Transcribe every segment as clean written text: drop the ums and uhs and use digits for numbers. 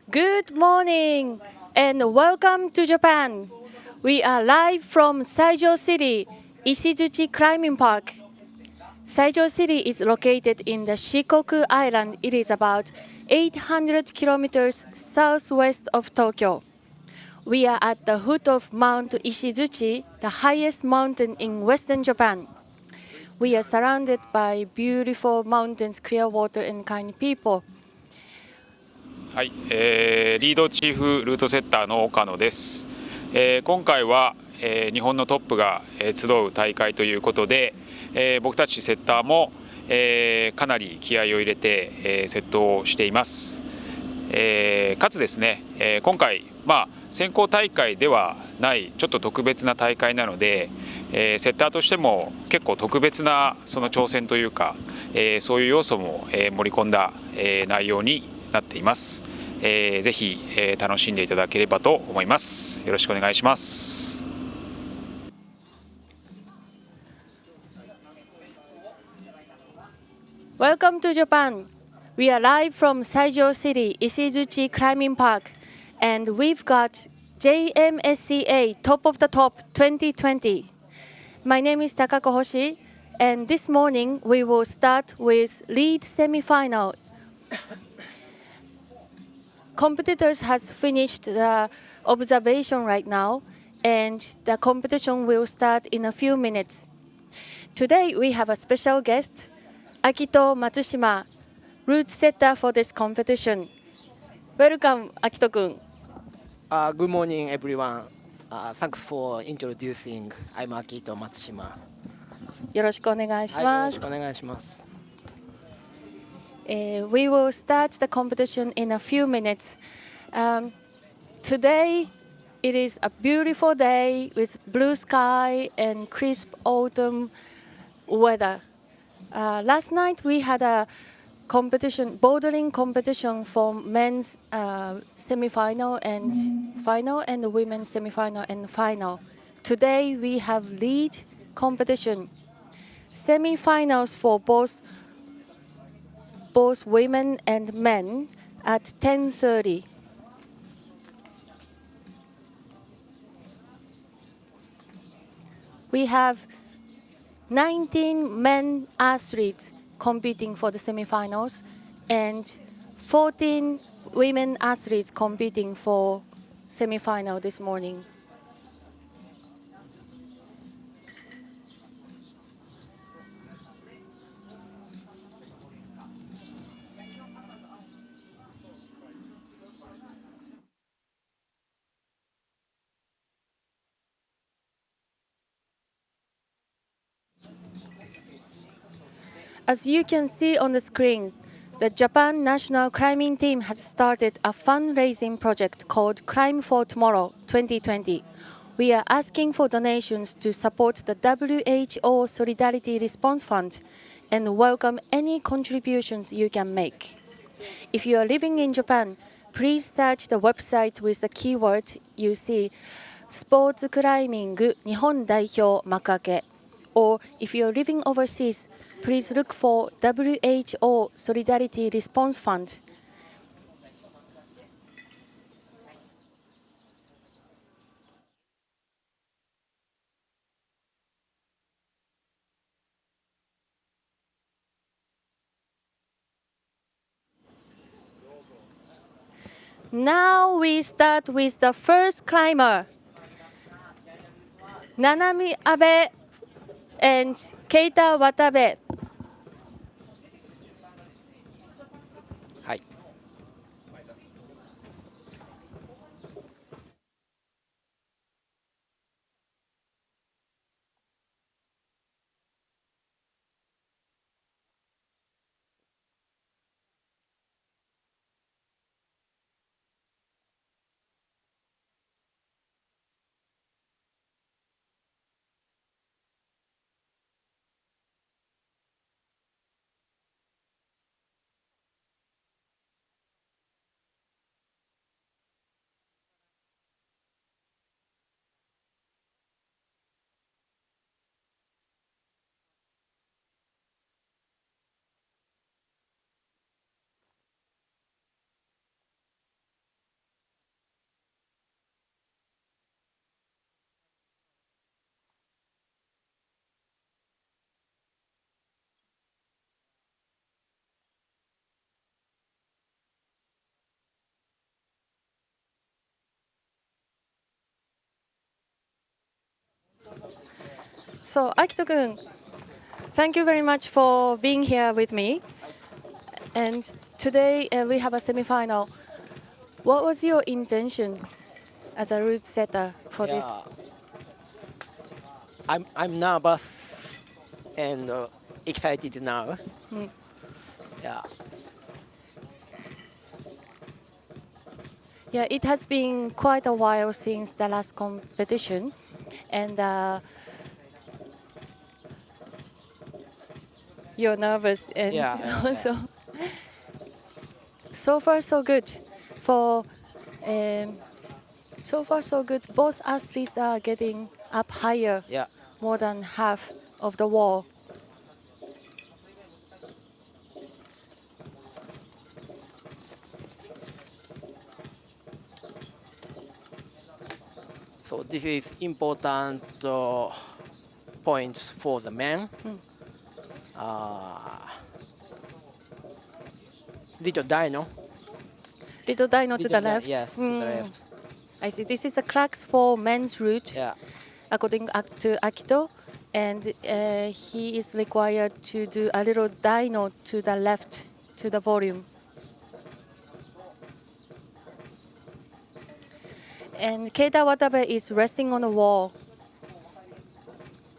Good morning and welcome to Japan. We are live from Saijo City, Ishizuchi Climbing Park. Saijo City is located in the Shikoku Island. It is about 800 kilometers southwest of Tokyo. We are at the foot of Mount Ishizuchi, the highest mountain in western Japan. We are surrounded by beautiful mountains, clear water, and kind people. はい、リードチーフルートセッターの岡野です。今回は、日本のトップが、集う大会ということで、僕たちセッターも、かなり気合を入れて、セットをしています。かつですね、今回、選考大会ではないちょっと特別な大会なので、セッターとしても結構特別なその挑戦というか、そういう要素も、盛り込んだ、内容になっています。ぜひ、楽しんでいただければと思います。よろしくお願いします。Welcome to Japan. We are live from Saijo City, Ishizuchi Climbing Park, and we've got JMSCA Top of the Top 2020. My name is Takako Hoshi, and this morning we will start with lead semifinal. Competitors has finished the observation right now, and the competition will start in a few minutes. Today we have a special guest, Akito Matsushima, route setter for this competition. Welcome, Akito-kun. Good morning, everyone. Thanks for introducing. I'm Akito Matsushima. よろしくお願いしはい、よます。ろしくお願いします。We will start the competition in a few minutes. Today, it is a beautiful day with blue sky and crisp autumn weather. Last night, we had a competition, bouldering competition for men's semifinal and final, and the women's semifinal and final. Today, we have lead competition. Semifinals for both women and men at 10:30. We have 19 men athletes competing for the semifinals and 14 women athletes competing for semifinal this morning. As you can see on the screen, the Japan national climbing team has started a fundraising project called Climb for Tomorrow 2020. We are asking for donations to support the WHO Solidarity Response Fund and welcome any contributions you can make. If you are living in Japan, please search the website with the keyword you see, Sports Climbing Nihon Daihyo Makake. Or if you are living overseas, please look for WHO Solidarity Response Fund. Now we start with the first climber, Nanami Abe and Keita Watabe. はい。So, Akito-kun, thank you very much for being here with me. And today we have a semifinal. What was your intention as a route setter for this? Yeah, I'm nervous and excited now. Yeah, Yeah, it has been quite a while since the last competition, and you're nervous, and yeah, also so far so good. For um, so far so good. Both athletes are getting up higher, yeah. more than half of the wall. So this is important point for the men. Uh, little Dino. Little Dino to the left. Yes, to the left. I see. This is a class for men's route, Yeah, according to Akito, and he is required to do a little dyno to the left to the volume. And Keita Watabe is resting on the wall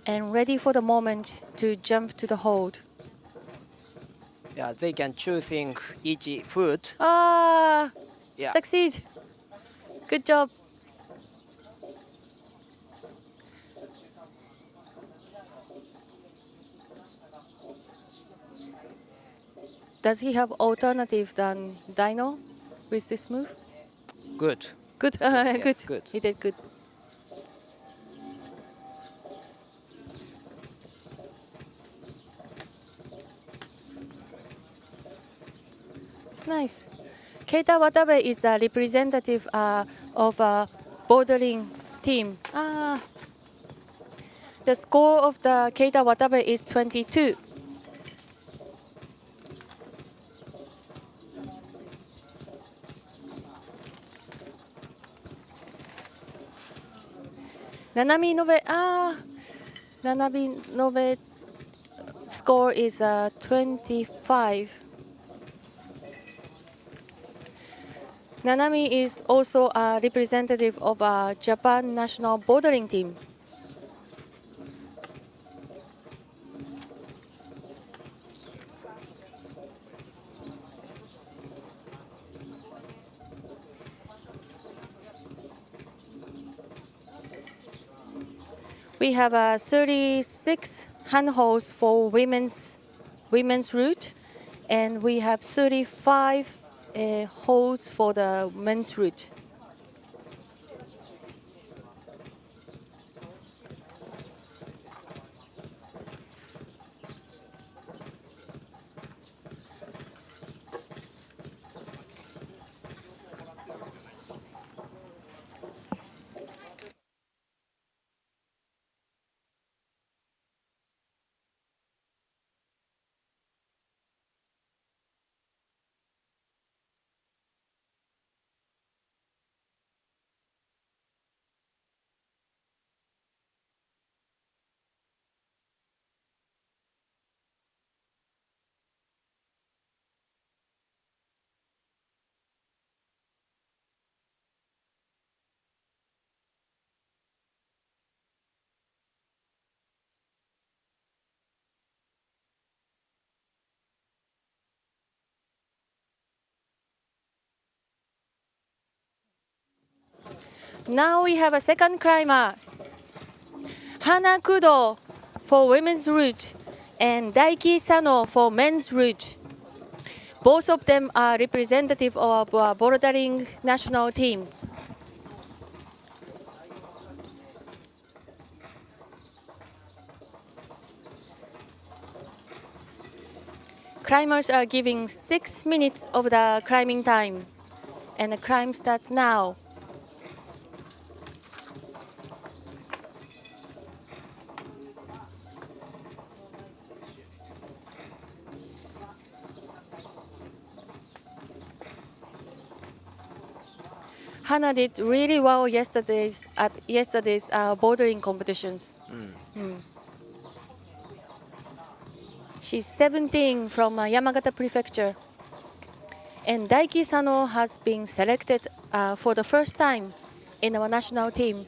and ready for the moment to jump to the hold. yeah. They can choosing each foot. Ah, Yeah. succeed. Good job. Does he have alternative than dyno with this move? Good. Good, Yes, good. good. He did good. Nice. Keita Watabe is a representative of a bouldering team. The score of the Keita Watabe is 22. Nanami Nove score is 25. Nanami is also a representative of a Japan national bouldering team. We have 36 handholds for women's route, and we have 35 holds for the men's route. Now we have a second climber, Hana Kudo for women's route and Daiki Sano for men's route. Both of them are representative of a bouldering national team. Climbers are giving 6 minutes of the climbing time, and the climb starts now. Hana did really well at yesterday's bouldering competitions. She's 17 from Yamagata Prefecture. And Daiki Sano has been selected for the first time in our national team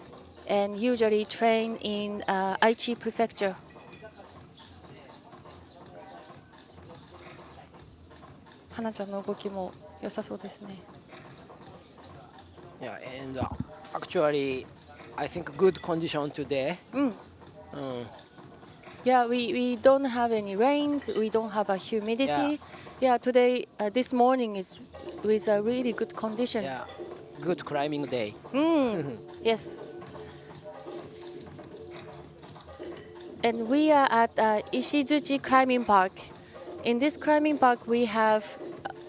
and usually train in Aichi Prefecture. Hanaちゃんの動きも良さそうですね。Yeah, and actually, I think good condition today. Yeah, we don't have any rains. We don't have a humidity. Yeah, today, this morning is with a really good condition. Yeah, good climbing day. Yes. And we are at Ishizuchi Climbing Park. In this climbing park, we have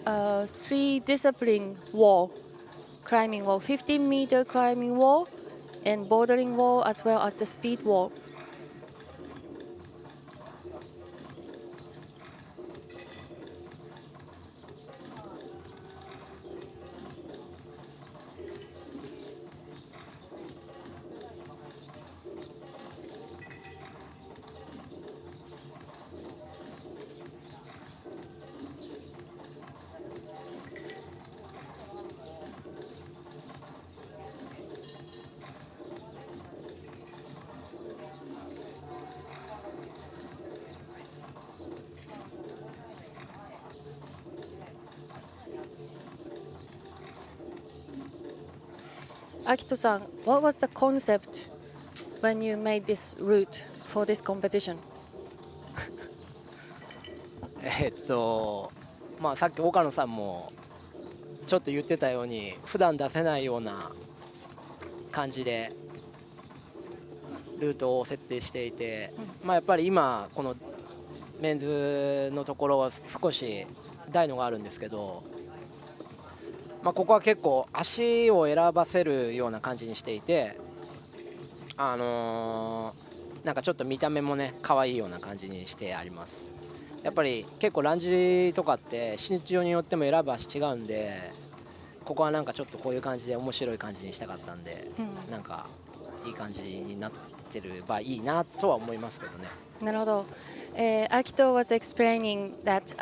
3 discipline wall, climbing wall, 15-meter climbing wall, and bouldering wall, as well as the speed wall. Akito-san, what was the concept when you made this route for this competition? まあさっき岡野さんもちょっと言ってたように普段出せないような感じでルートを設定していて、まあやっぱり今このメンズのところは少し台のがあるんですけど、まあここは結構足を選ばせるような感じにしていて、なんかちょっと見た目もね可愛いような感じにしてあります。やっぱり結構ランジとかって身長によっても選ぶ足違うんで、ここはなんかちょっとこういう感じで面白い感じにしたかったんで、なんかいい感じになってればいいなとは思いますけどね。なるほど。Akito was explaining that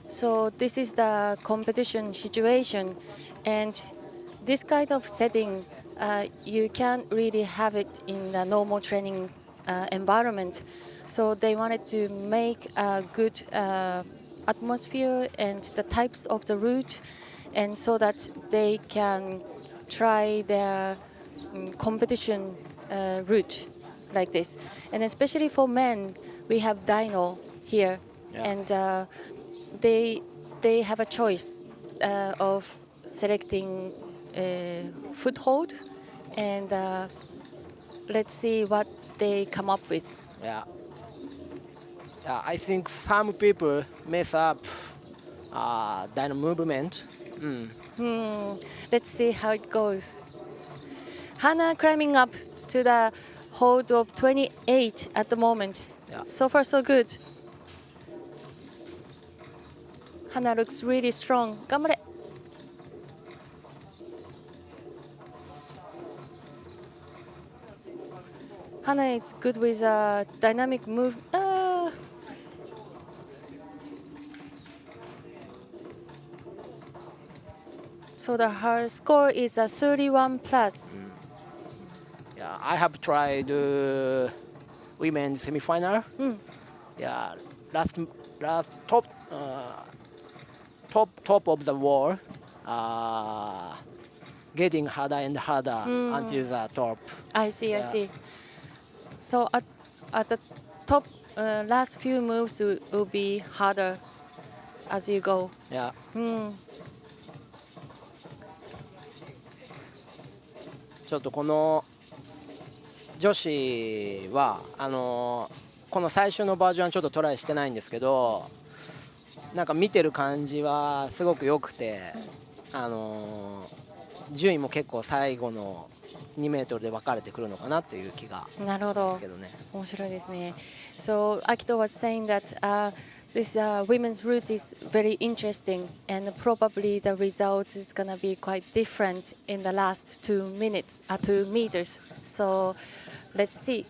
so this is the competition situation, and this kind of setting you can't really have it in the normal training environment. So they wanted to make a good atmosphere and the types of the route, and so that they can try their competition route like this. And especially for men, we have dyno here, and they have a choice of selecting foothold, and let's see what they come up with. Yeah. I think some people mess up dyno movement. Let's see how it goes. Hana climbing up to the hold of 28 at the moment. Yeah. So far, so good. Hana looks really strong. 頑張れ. Hana is good with a dynamic move. So her score is a 31 plus. Yeah, I have tried women's semifinal. Yeah, last top of the wall, getting harder and harder until the top. I see, I see. So at the top, last few moves will be harder as you go. Yeah. ちょっとこの女子はこの最初のバージョンはちょっとトライしてないんですけど、なんか見てる感じはすごく良くて、順位も結構最後の2メートルで分かれてくるのかなっていう気がしますけどね。面白いですね。So Akito was saying that this women's route is very interesting, and probably the result is gonna be quite different in the last 2 meters. So let's see.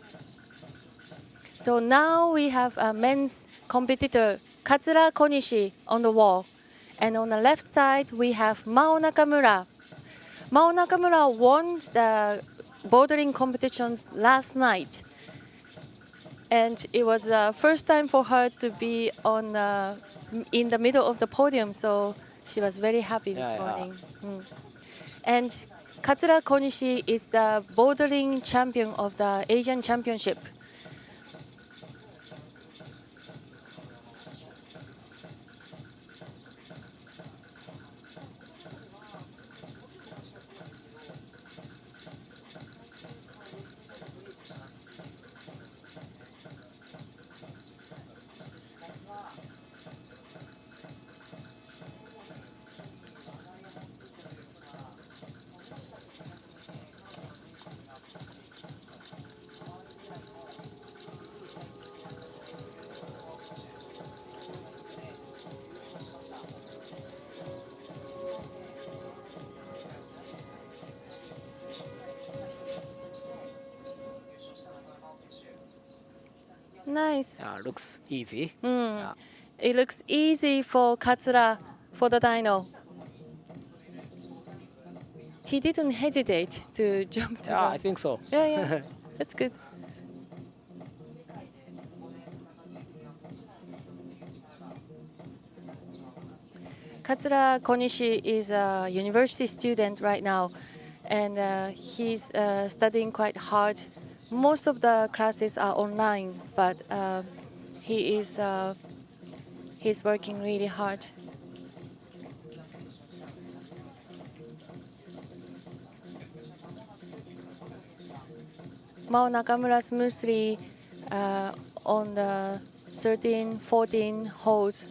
So now we have a men's competitor Katsura Konishi on the wall. And on the left side, we have Mao Nakamura. Mao Nakamura won the bouldering competitions last night. And it was the first time for her to be in the middle of the podium, so she was very happy this morning. And Katsura Konishi is the bouldering champion of the Asian Championship. Nice. Looks easy. It looks easy for Katsura for the dyno. He didn't hesitate to jump to I think so. Yeah. That's good. Katsura Konishi is a university student right now, and he's studying quite hard. Most of the classes are online, but he's working really hard. Mao Nakamura smoothly on the 13, 14 holes.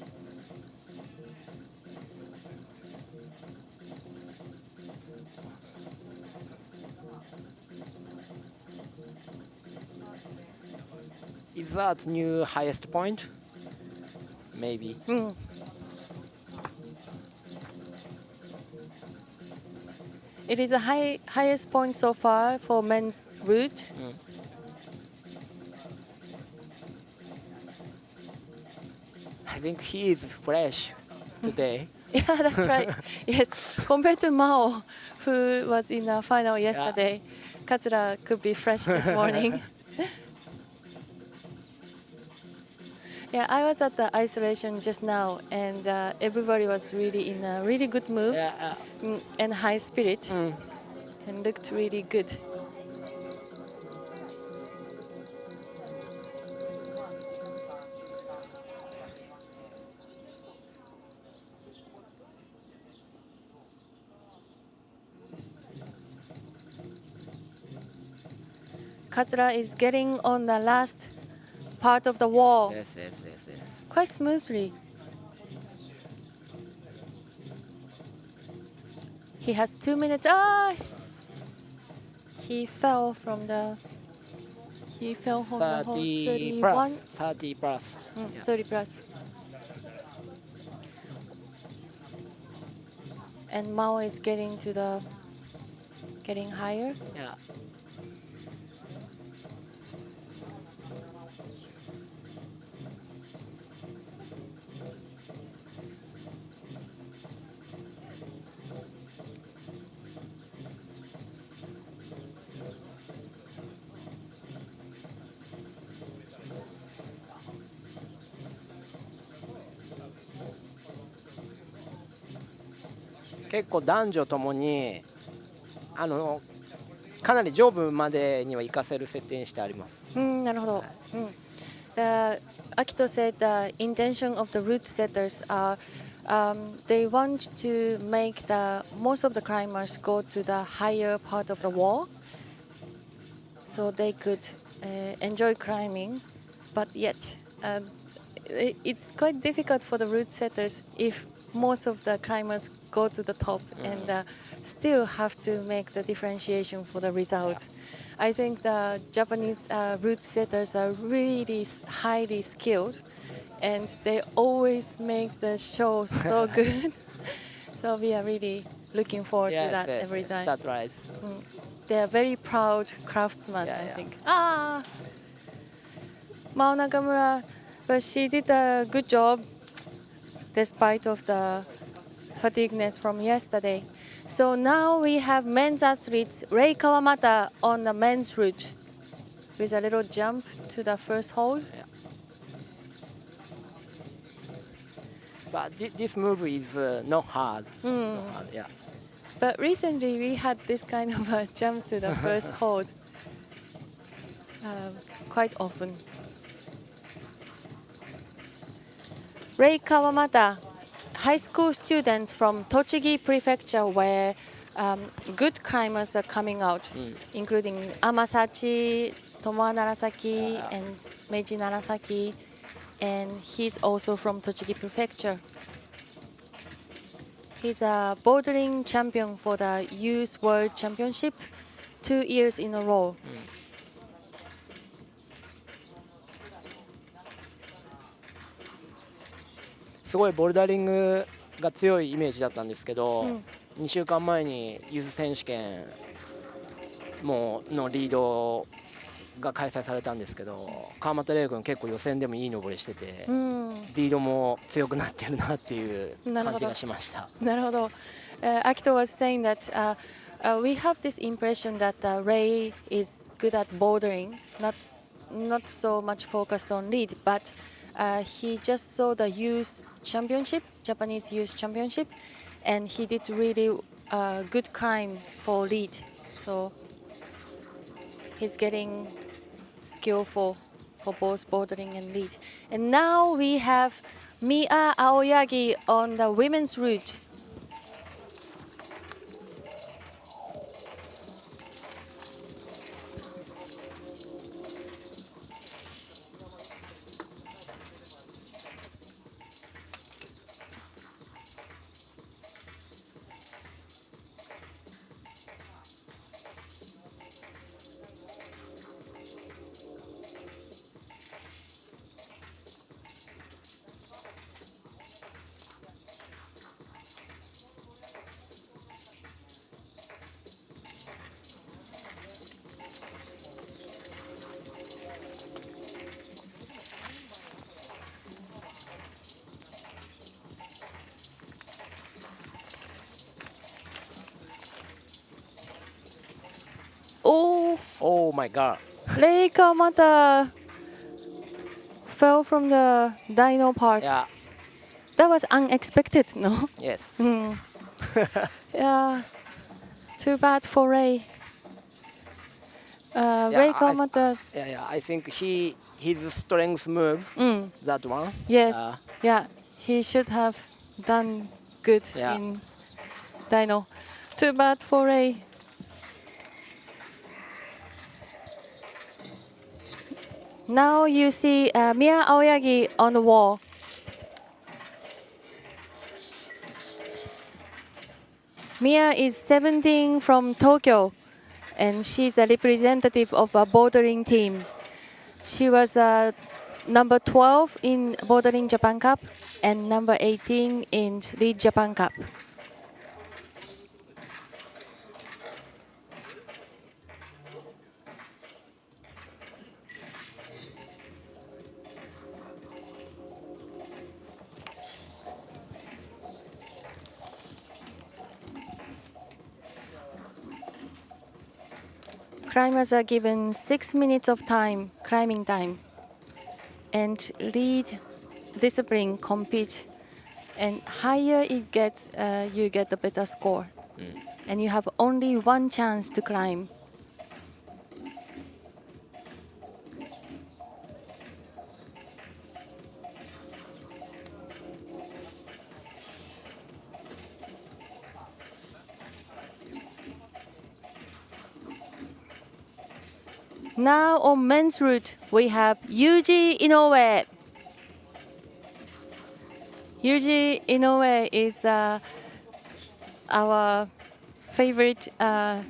Is that new highest point? Maybe. It is the highest point so far for men's route. I think he is fresh today. Yeah, that's right. Yes, compared to Mao, who was in the final yesterday, Katsura could be fresh this morning. Yeah, I was at the isolation just now, and everybody was really in a really good mood and high spirit, and looked really good. Katsura is getting on the last part of the wall Yes. quite smoothly. He has 2 minutes. He fell from the whole 31. 30 plus. 30 plus. And Mao is getting higher. Yeah.結構男女ともにかなり上部までには行かせる設定にしてあります。なるほど。Akito said the intention of the route setters are they want to make most of the climbers go to the higher part of the wall, so they could enjoy climbing, but yet it's quite difficult for the route setters if most of the climbers go to the top and still have to make the differentiation for the result. I think the Japanese route setters are really highly skilled, and they always make the show so good. So we are really looking forward to that every time. That's right. They are very proud craftsmen, I think. Mao Nakamura but she did a good job despite of the fatigueness from yesterday. So now we have men's athletes Rei Kawamata on the men's route with a little jump to the first hold. Yeah. But this move is not hard. Not hard. Yeah. But recently we had this kind of a jump to the first hold quite often. Rei Kawamata, high school students from Tochigi Prefecture, where good climbers are coming out, including Amasachi, Tomoaki Narasaki, and Meiji Narasaki, and he's also from Tochigi Prefecture. He's a bouldering champion for the Youth World Championship 2 years in a row. すごいボルダリングが強いイメージだったんですけど、2週間前にユース選手権ものリードが開催されたんですけど、川又玲君結構予選でもいい登りしてて、リードも強くなってるなっていう感じがしました。なるほど。Akito was saying that we have this impression that Ray is good at bouldering, not so much focused on lead, but he just saw the youth championship, Japanese youth championship, and he did really good climb for lead. So he's getting skillful for both bouldering and lead. And now we have Mia Aoyagi on the women's route. Oh my god. Rei Kawamata fell from the dyno part. Yeah. That was unexpected, no? Yes. Yeah. Too bad for Rei. Rei Kawamata. I think his strength move, that one. Yes. Yeah. He should have done good in dyno. Too bad for Rei. Now you see Mia Aoyagi on the wall. Mia is 17 from Tokyo, and she's a representative of a bouldering team. She was number 12 in Bouldering Japan Cup and number 18 in Lead Japan Cup. Climbers are given 6 minutes of time, climbing time, and lead discipline compete. And higher it gets, you get a better score. And you have only one chance to climb. Now on men's route, we have Yuji Innova. Yuji Innova is our favorite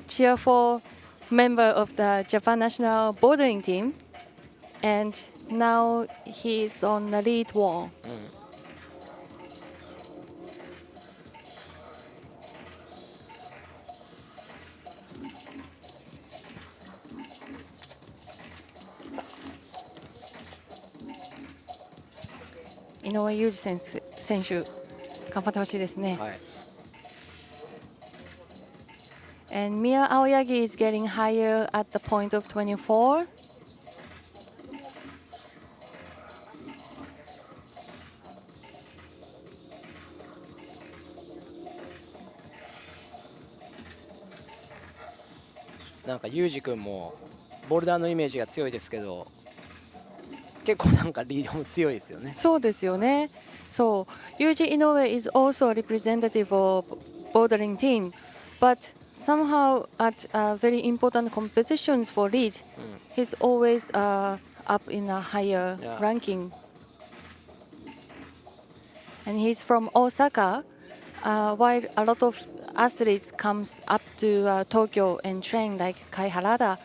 cheerful member of the Japan national bouldering team. And now he is on the lead wall. 井上裕二選手頑張ってほしいですね。はい。And Mia Aoyagi is getting higher at the point of 24. なんかユージ君もボルダーのイメージが強いですけど、結構なんかリードも強いですよね。そうですよね。そう、Yuji Innova is also a representative of bouldering team, but somehow at very important competitions for lead, he's always up in a higher Yeah. ranking. And he's from Osaka. While a lot of athletes comes up to Tokyo and train like Kai Harada,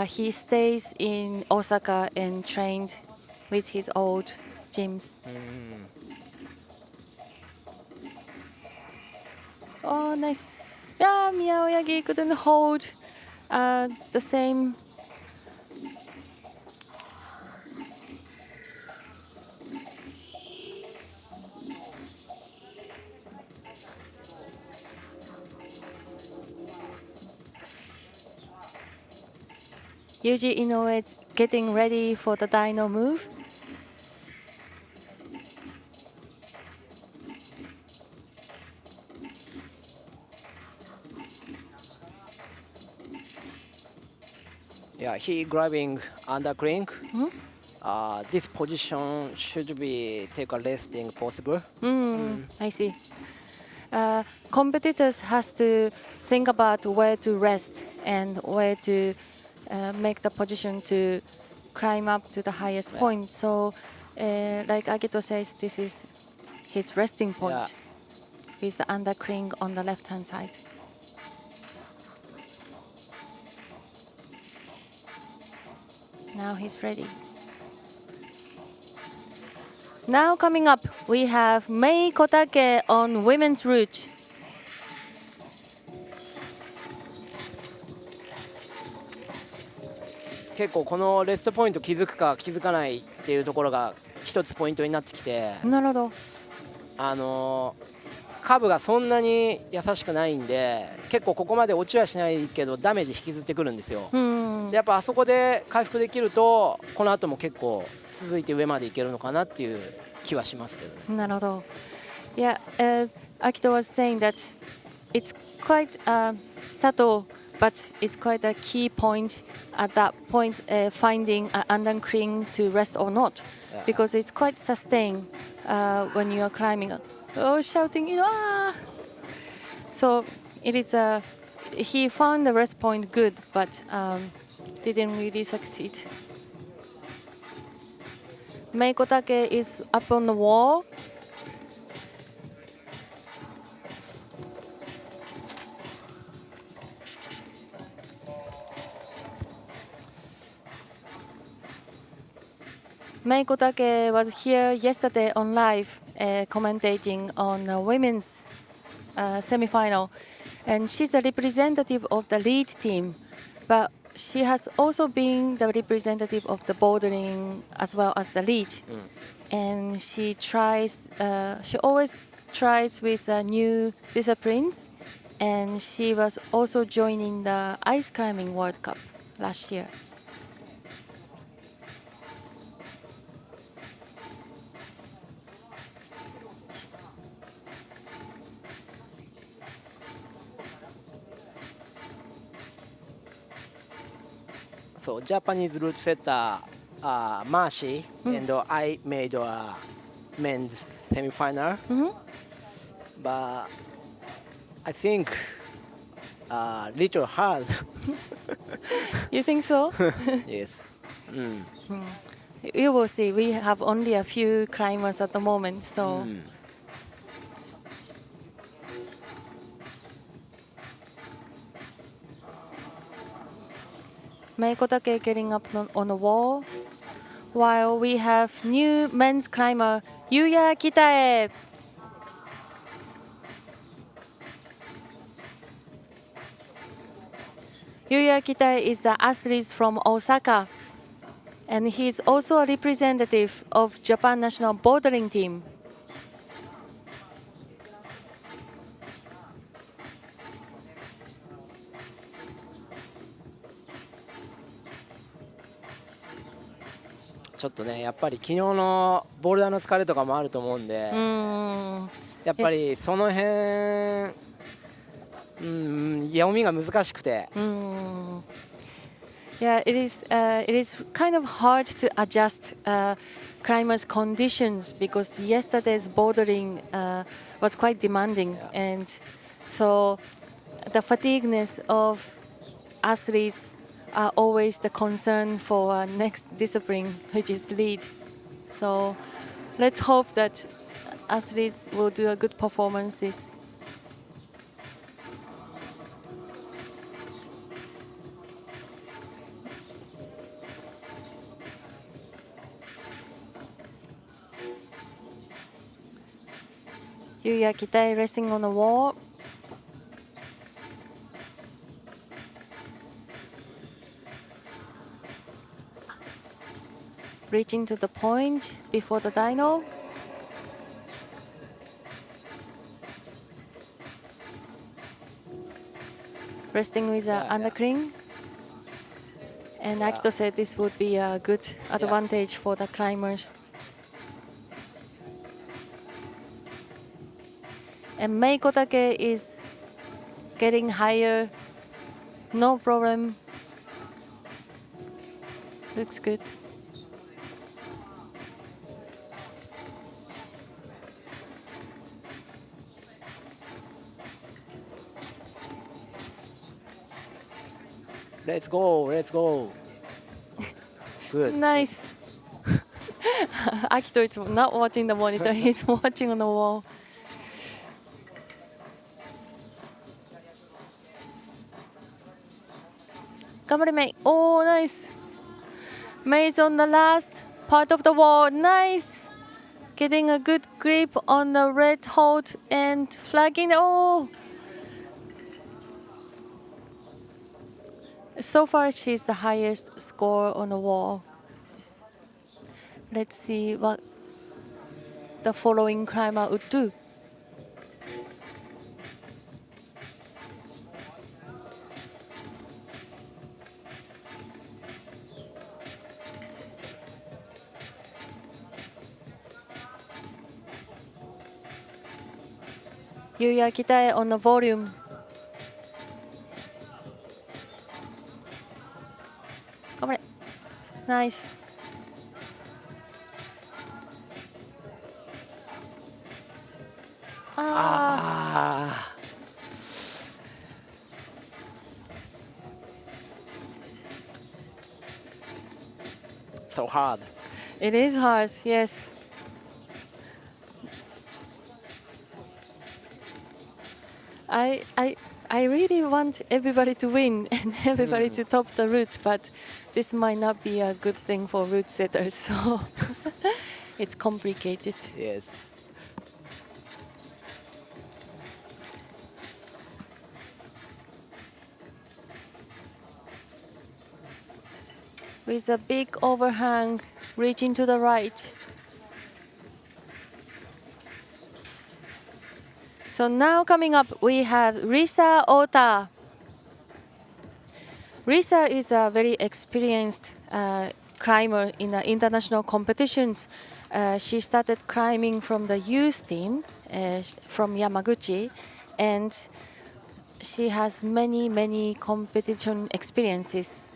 he stays in Osaka and trained with his old gyms. Oh, nice. Yeah, Miyaoyagi couldn't hold the same. Yuji Inoue is getting ready for the Dino move. Yeah, he grabbing under crank. This position should be take a resting possible. I see. Competitors has to think about where to rest and where to make the position to climb up to the highest point. So, like Agito says, this is his resting point Yeah. with the undercring on the left-hand side. Now he's ready. Now coming up, we have Mei Kotake on women's route. "結構このレストポイント気づくか気づかないっていうところが一つポイントになってきて、なるほど。カーブがそんなに優しくないんで、結構ここまで落ちはしないけどダメージ引きずってくるんですよ。でやっぱあそこで回復できるとこの後も結構続いて上までいけるのかなっていう気はしますけどね。なるほど。Yeah, Akito was saying that it's quite subtle, but it's quite a key point at that point, finding an undercring to rest or not, because it's quite sustained when you are climbing. Oh, shouting, ah! So it is he found the rest point good, but didn't really succeed. Meiko Take is up on the wall. Meiko Take was here yesterday on live commentating on the women's semi-final, and she's a representative of the lead team, but she has also been the representative of the bouldering as well as the lead. And she always tries with new disciplines, and she was also joining the ice climbing World Cup last year. So Japanese route setter Marcy and I made a men's semi-final, but I think little hard. You think so? Yes. You will see. We have only a few climbers at the moment, so. Meiko Take getting up on the wall, while we have new men's climber Yuya Kitae. Yuya Kitae is the athlete from Osaka. And he's also a representative of Japan national bouldering team.ちょっとねやっぱり昨日のボールダーの疲れとかもあると思うんで、やっぱりその辺、読みが難しくて。Yeah, it is kind of hard to adjust climbers' conditions because yesterday's bouldering was quite demanding, and so the fatigueness of athletes are always the concern for next discipline, which is lead. So let's hope that athletes will do a good performances. Yuya Kitai resting on the wall. Reaching to the point before the dyno. Resting with the undercling. And Akito said this would be a good advantage for the climbers. And Meiko Take is getting higher. No problem. Looks good. Let's go, let's go. Good. Nice. Akito is not watching the monitor, he's watching on the wall. Gamare Mei. Oh, nice. Mei is on the last part of the wall. Nice. Getting a good grip on the red hold and flagging. Oh. So far, she's the highest score on the wall. Let's see what the following climber would do. Yuya Kitai on the volume. Come on. Nice. So hard. It is hard, yes. I really want everybody to win and everybody to top the route, but this might not be a good thing for route setters, so it's complicated. Yes. With a big overhang reaching to the right. So now coming up, we have Risa Ota. Risa is a very experienced climber in the international competitions. She started climbing from the youth team from Yamaguchi, and she has many competition experiences.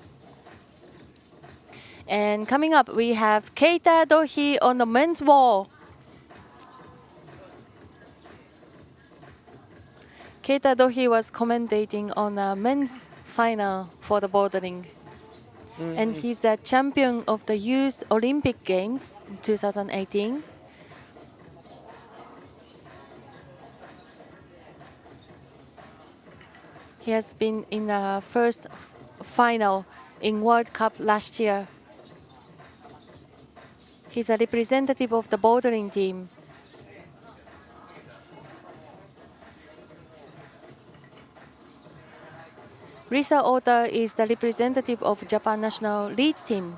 And coming up, we have Keita Dohi on the men's wall. Keita Dohi was commentating on the men's final for the bouldering. And he's the champion of the Youth Olympic Games in 2018. He has been in the first final in World Cup last year. He's a representative of the bouldering team. Risa Ota is the representative of Japan national lead team.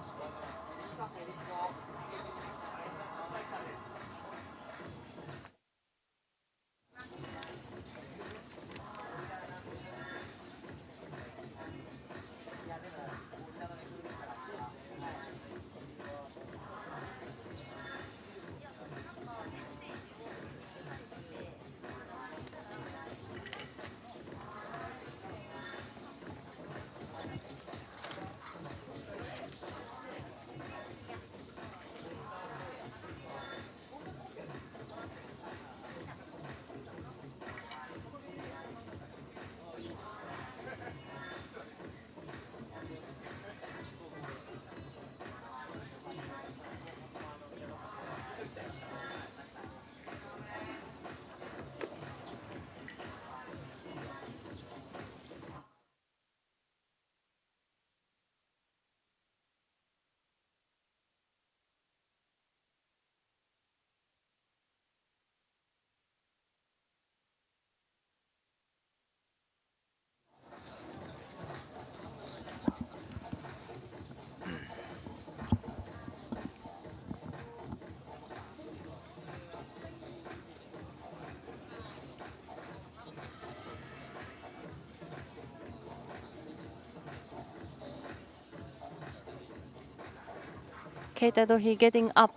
Keita Dohi getting up.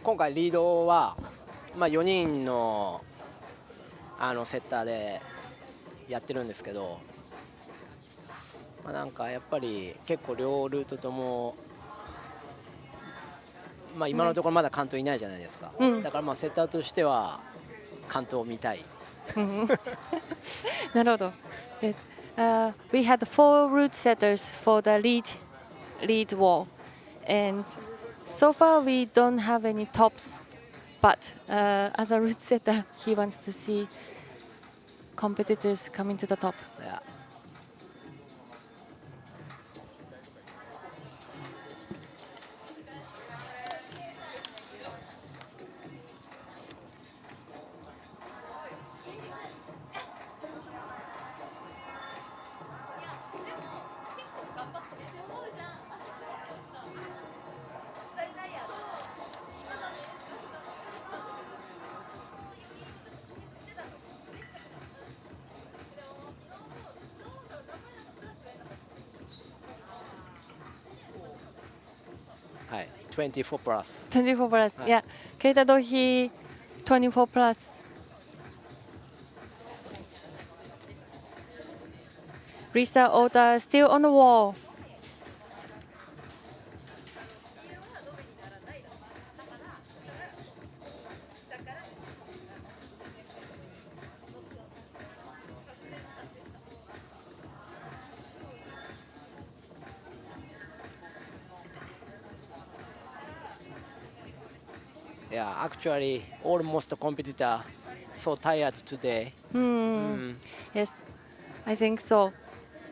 今回リードは、4人のセッターでやってるんですけど、なんかやっぱり結構両ルートとも、今のところまだ完登いないじゃないですか、だからセッターとしては完登を見たい。なるほど。Yes. We had 4 route setters for the lead wall, and so far we don't have any tops. But as a route setter, he wants to see competitors coming to the top. Yeah. Hi, 24 plus. 24 plus. Yeah. Keita Dohi, 24 plus. Risa Ota still on the wall. Yeah, actually, almost competitor so tired today. Yes, I think so.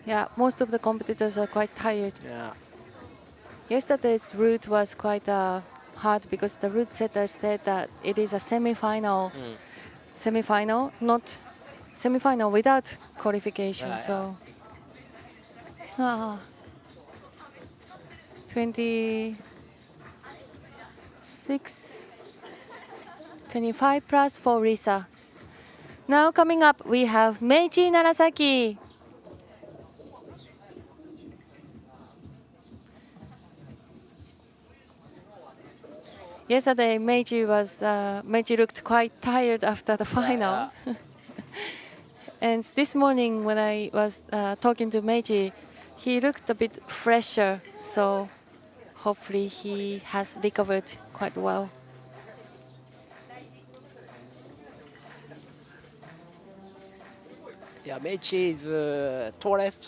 Yeah, most of the competitors are quite tired. Yeah, Yesterday's route was quite hard because the route setter said that it is a semi-final, not semi-final without qualification. Yeah, So, 26, 25 plus for Risa. Now coming up, we have Meiji Narasaki. Yesterday, Meiji looked quite tired after the final. yeah. And this morning, when I was talking to Meiji, he looked a bit fresher. So hopefully he has recovered quite well. Yeah, Meiji is tallest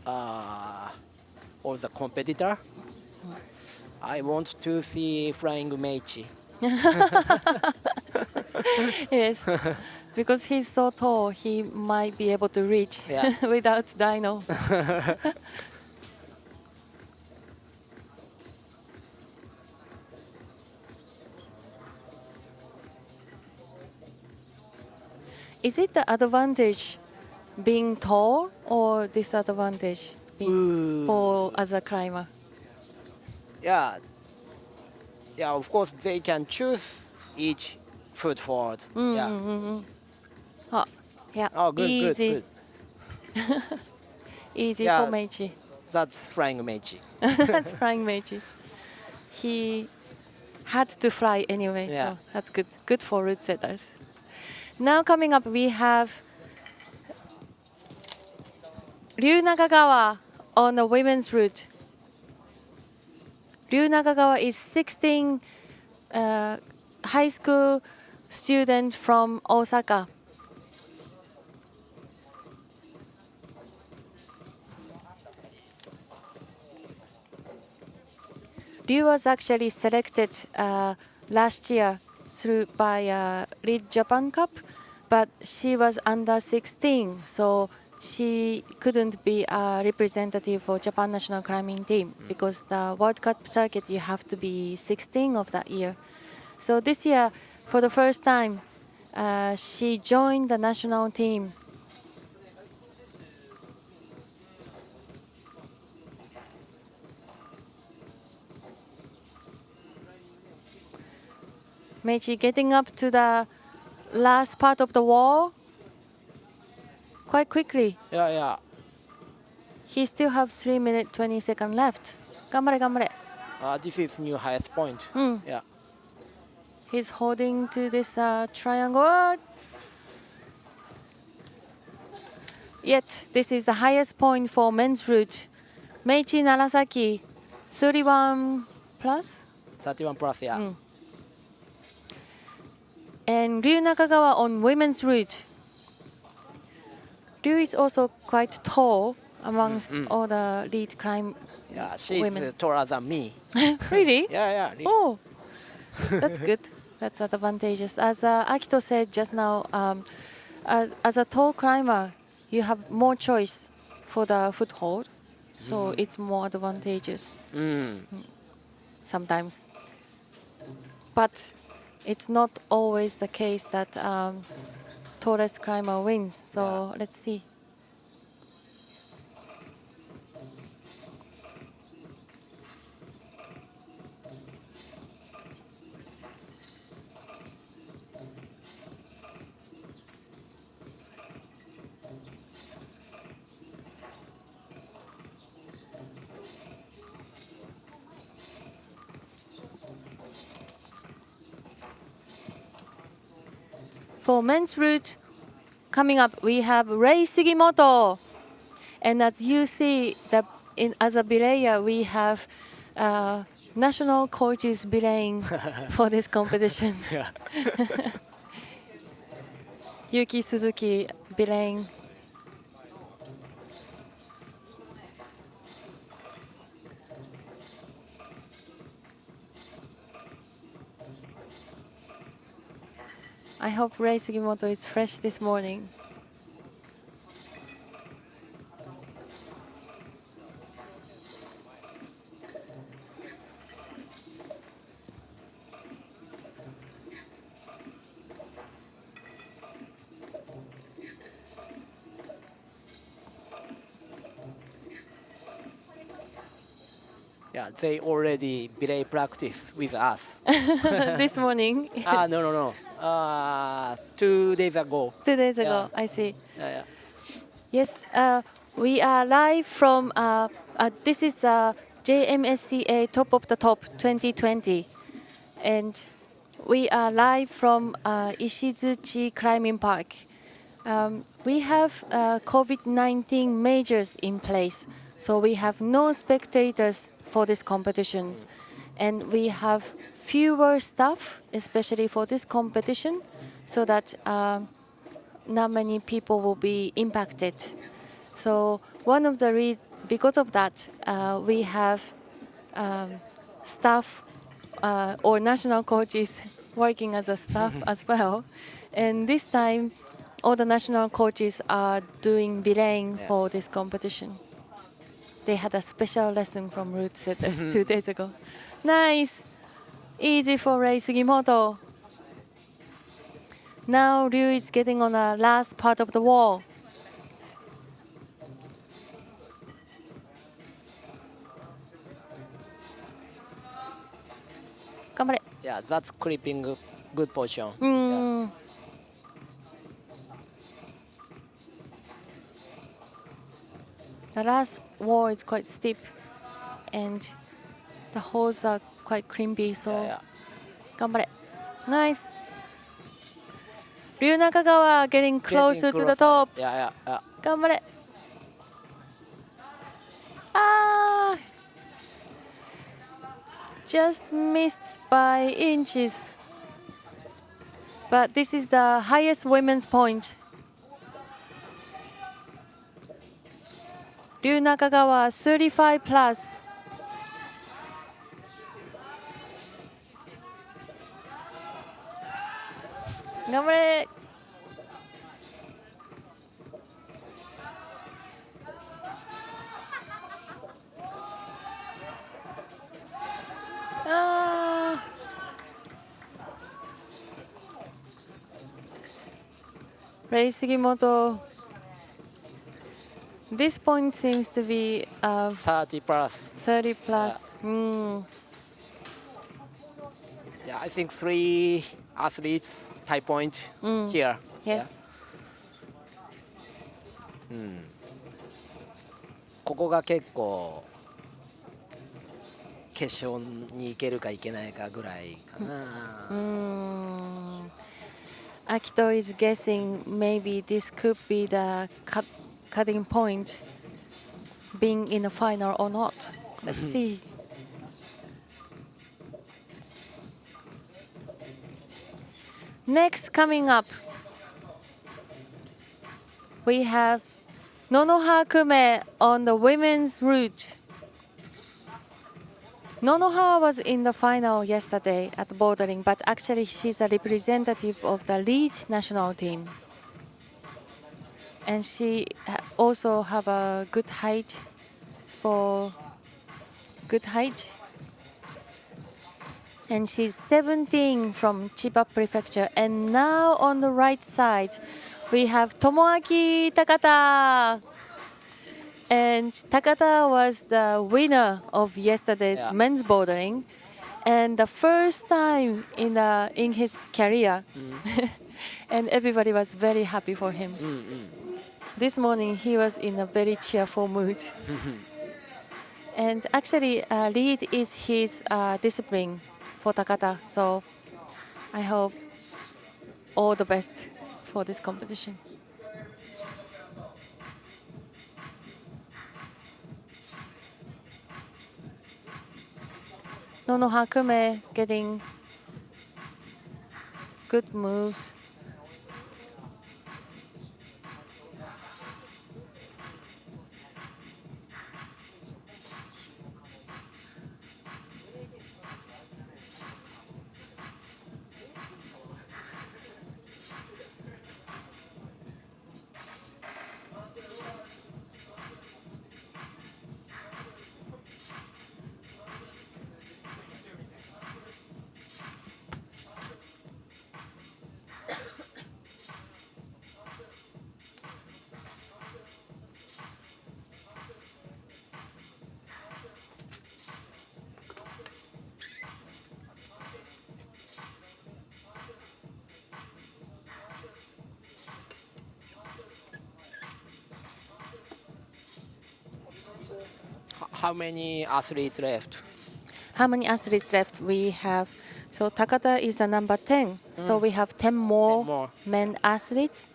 of the competitor. I want to see flying Meiji. Yes, because he's so tall, he might be able to reach without Dino. Is it the advantage being tall or disadvantage for as a climber? Yeah, of course they can choose each foot forward. Yeah. Oh, yeah, Oh, good, easy. good. Easy Yeah. for Meiji. That's flying Meiji. That's flying Meiji. He had to fly anyway, Yeah. so that's good. Good for route setters. Now coming up, we have Ryu Nakagawa on the women's route. Ryu Nakagawa is 16 high school student from Osaka. Ryu was actually selected last year by Lead Japan Cup, but she was under 16, so she couldn't be a representative for Japan national climbing team because the World Cup circuit you have to be 16 of that year. So this year, for the first time, she joined the national team. Meiji getting up to the last part of the wall quite quickly. Yeah. He still have 3 minutes 20 seconds left. 頑張れ頑張れ。This is new highest point. Yeah. He's holding to this triangle. Yet, this is the highest point for men's route. Meiji Narasa, 31 plus. 31 plus, yeah. And Ryu Nakagawa on women's route. Ryu is also quite tall amongst all the lead climb Yeah, she's women. taller than me. Really? Yeah. Oh, that's good. That's advantageous. As Akito said just now, as a tall climber, you have more choice for the foothold, so it's more advantageous sometimes. But it's not always the case that tallest climber wins. So let's see. For men's route, coming up, we have Rei Sugimoto. And as you see, as a belayer, we have national coaches belaying for this competition. Yeah. Yuki Suzuki belaying. I hope Rei Sugimoto is fresh this morning. Yeah, they already belay practice with us. This morning, No. 2 days ago. 2 days ago, Yeah. I see. Yeah. Yes, we are live from, this is JMSCA Top of the Top 2020. And we are live from Ishizuchi Climbing Park. We have COVID-19 measures in place, so we have no spectators for this competition. And we have fewer staff, especially for this competition, so that not many people will be impacted. So one of the because of that, we have staff or national coaches working as a staff as well. And this time, all the national coaches are doing belaying for this competition. They had a special lesson from route setters 2 days ago. Nice! Easy for Rei Sugimoto. Now Ryu is getting on the last part of the wall. Ganbare. Yeah, that's clipping good position. Mm. The last wall is quite steep, and the holes are quite crimpy. So, Yeah. ganbare. Nice. Ryu Nakagawa getting closer to the top. Yeah. Ganbare. Ah! Just missed by inches. But this is the highest women's point. Ryu Nakagawa 35 plus. Ganbare. Ah. Rei Sugimoto. This point seems to be 30 plus. 30 plus. Yeah, I think 3 athletes high point here. Yes. ここが結構決勝に行けるか行けないかぐらいかな。Akito is guessing maybe this could be the cutting point, being in the final or not. Let's see. Next, coming up, we have Nonoha Kume on the women's route. Nonoha was in the final yesterday at bouldering, but actually she's a representative of the lead national team. And she also have a good height And she's 17 from Chiba Prefecture. And now on the right side, we have Tomoaki Takata. And Takata was the winner of yesterday's men's bouldering, and the first time in his career. And everybody was very happy for him. This morning he was in a very cheerful mood. And actually, lead is his discipline for Takata. So I hope all the best for this competition. Nonoha Kume getting good moves. How many athletes left? How many athletes left? We have, so Takata is a number 10. So we have 10 more men athletes.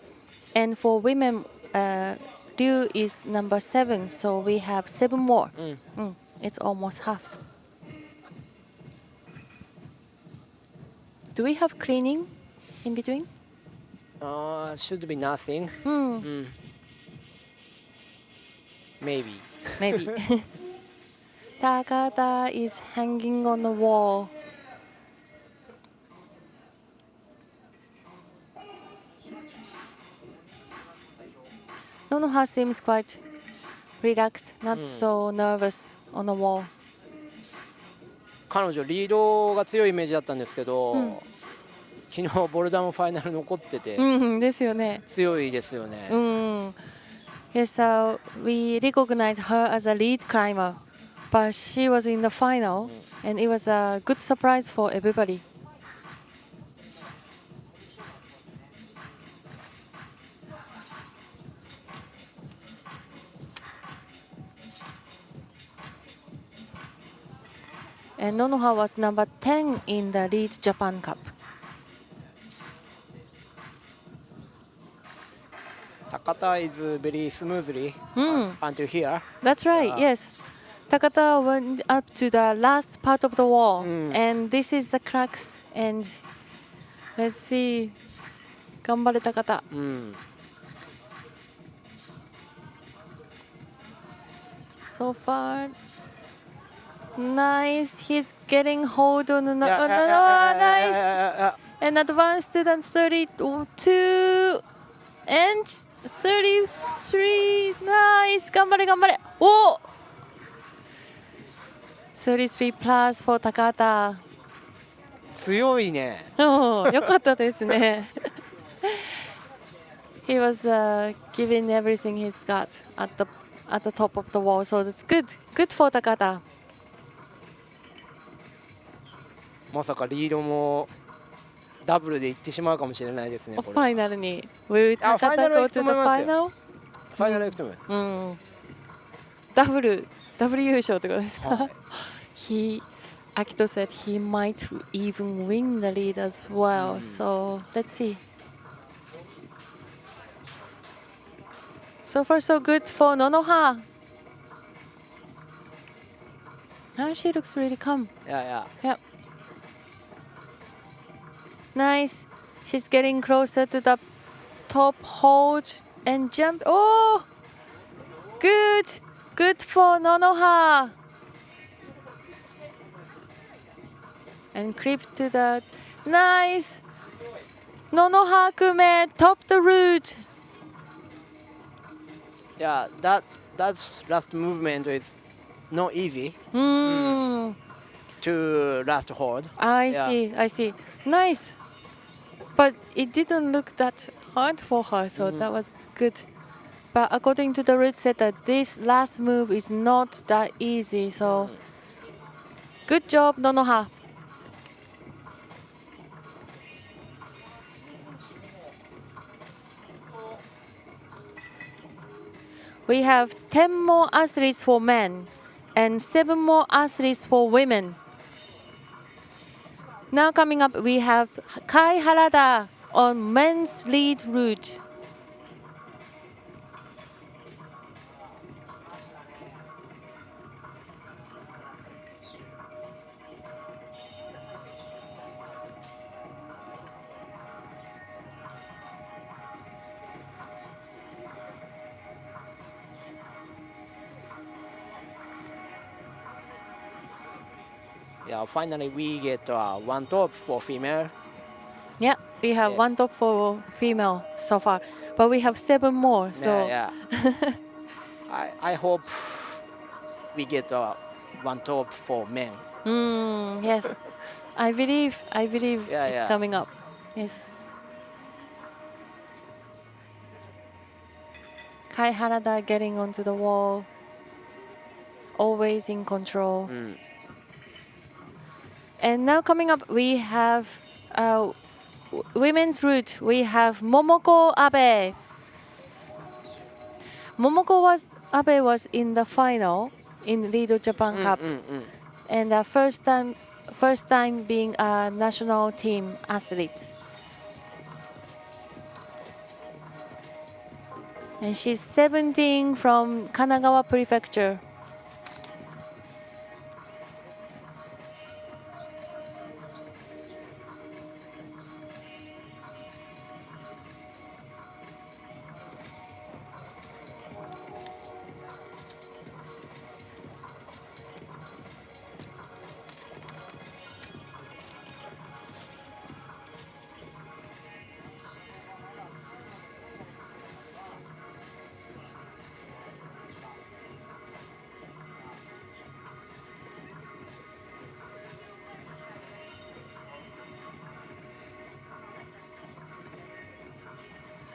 And for women, Ryu is number 7. So we have 7 more. It's almost half. Do we have cleaning in between? Should be nothing. Maybe. Maybe. Takata is hanging on the wall. Nonoha seems quite relaxed, not so nervous on the wall. 彼女リードが強いイメージだったんですけど、昨日ボルダーもファイナル残ってて、ですよね。強いですよね。Yes, so we recognize her as a lead climber, but she was in the final, and it was a good surprise for everybody. And Nonoha was number 10 in the Lead Japan Cup. Takata is very smoothly until here. That's right, yes. Takata went up to the last part of the wall, and this is the cracks. And let's see. 頑張れ Takata. So far, nice. He's getting hold on another. Nice. And advanced to the 32 and 33. Nice. 頑張れ頑張れ。お33 plus for Takata. 強いね。よかったですね。He was giving everything he's got at the top of the wall, so that's good. Good for Takata. まさかリードもダブルでいってしまうかもしれないですね。ファイナルに。Will Takata go to the final? ファイナル行くと思う。ダブル優勝ってことですか？はい Akito said he might even win the lead as well. So let's see. So far, so good for Nonoha. Now she looks really calm. Yeah. Yep. Nice. She's getting closer to the top hold and jump. Oh, good. Good for Nonoha. And creep to the nice. Nonoha Kume top the route. Yeah, that last movement is not easy to last hold. I Yeah. see. Nice. But it didn't look that hard for her, so that was good. But according to the route setter, this last move is not that easy. So good job, Nonoha. We have 10 more athletes for men and 7 more athletes for women. Now coming up, we have Kai Harada on men's lead route. Yeah, finally we get one top for female. Yeah, we have one Yes. top for female so far, but we have 7 more. So Yeah. I hope we get one top for men. yes, I believe Yeah, it's yeah. coming up. Yes. Kai Harada getting onto the wall, always in control. And now coming up, we have women's route. We have Momoko Abe. Abe was in the final in Lido Japan Cup, and first time being a national team athlete. And she's 17 from Kanagawa Prefecture.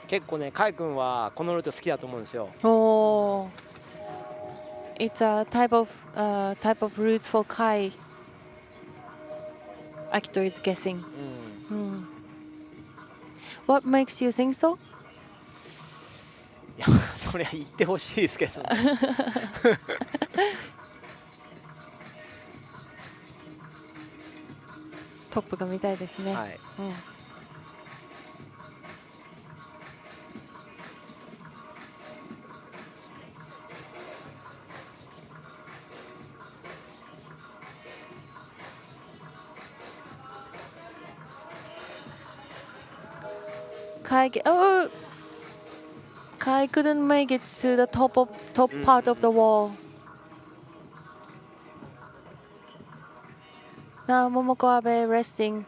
結構ね、カイ君はこのルート好きだと思うんですよ。 Oh, it's a type of route for Kai. Akito is guessing. What makes you think so? いや、それは言ってほしいですけど、ね。トップが見たいですね。はい。Kai couldn't make it to the top part of the wall. Now Momoko Abe resting.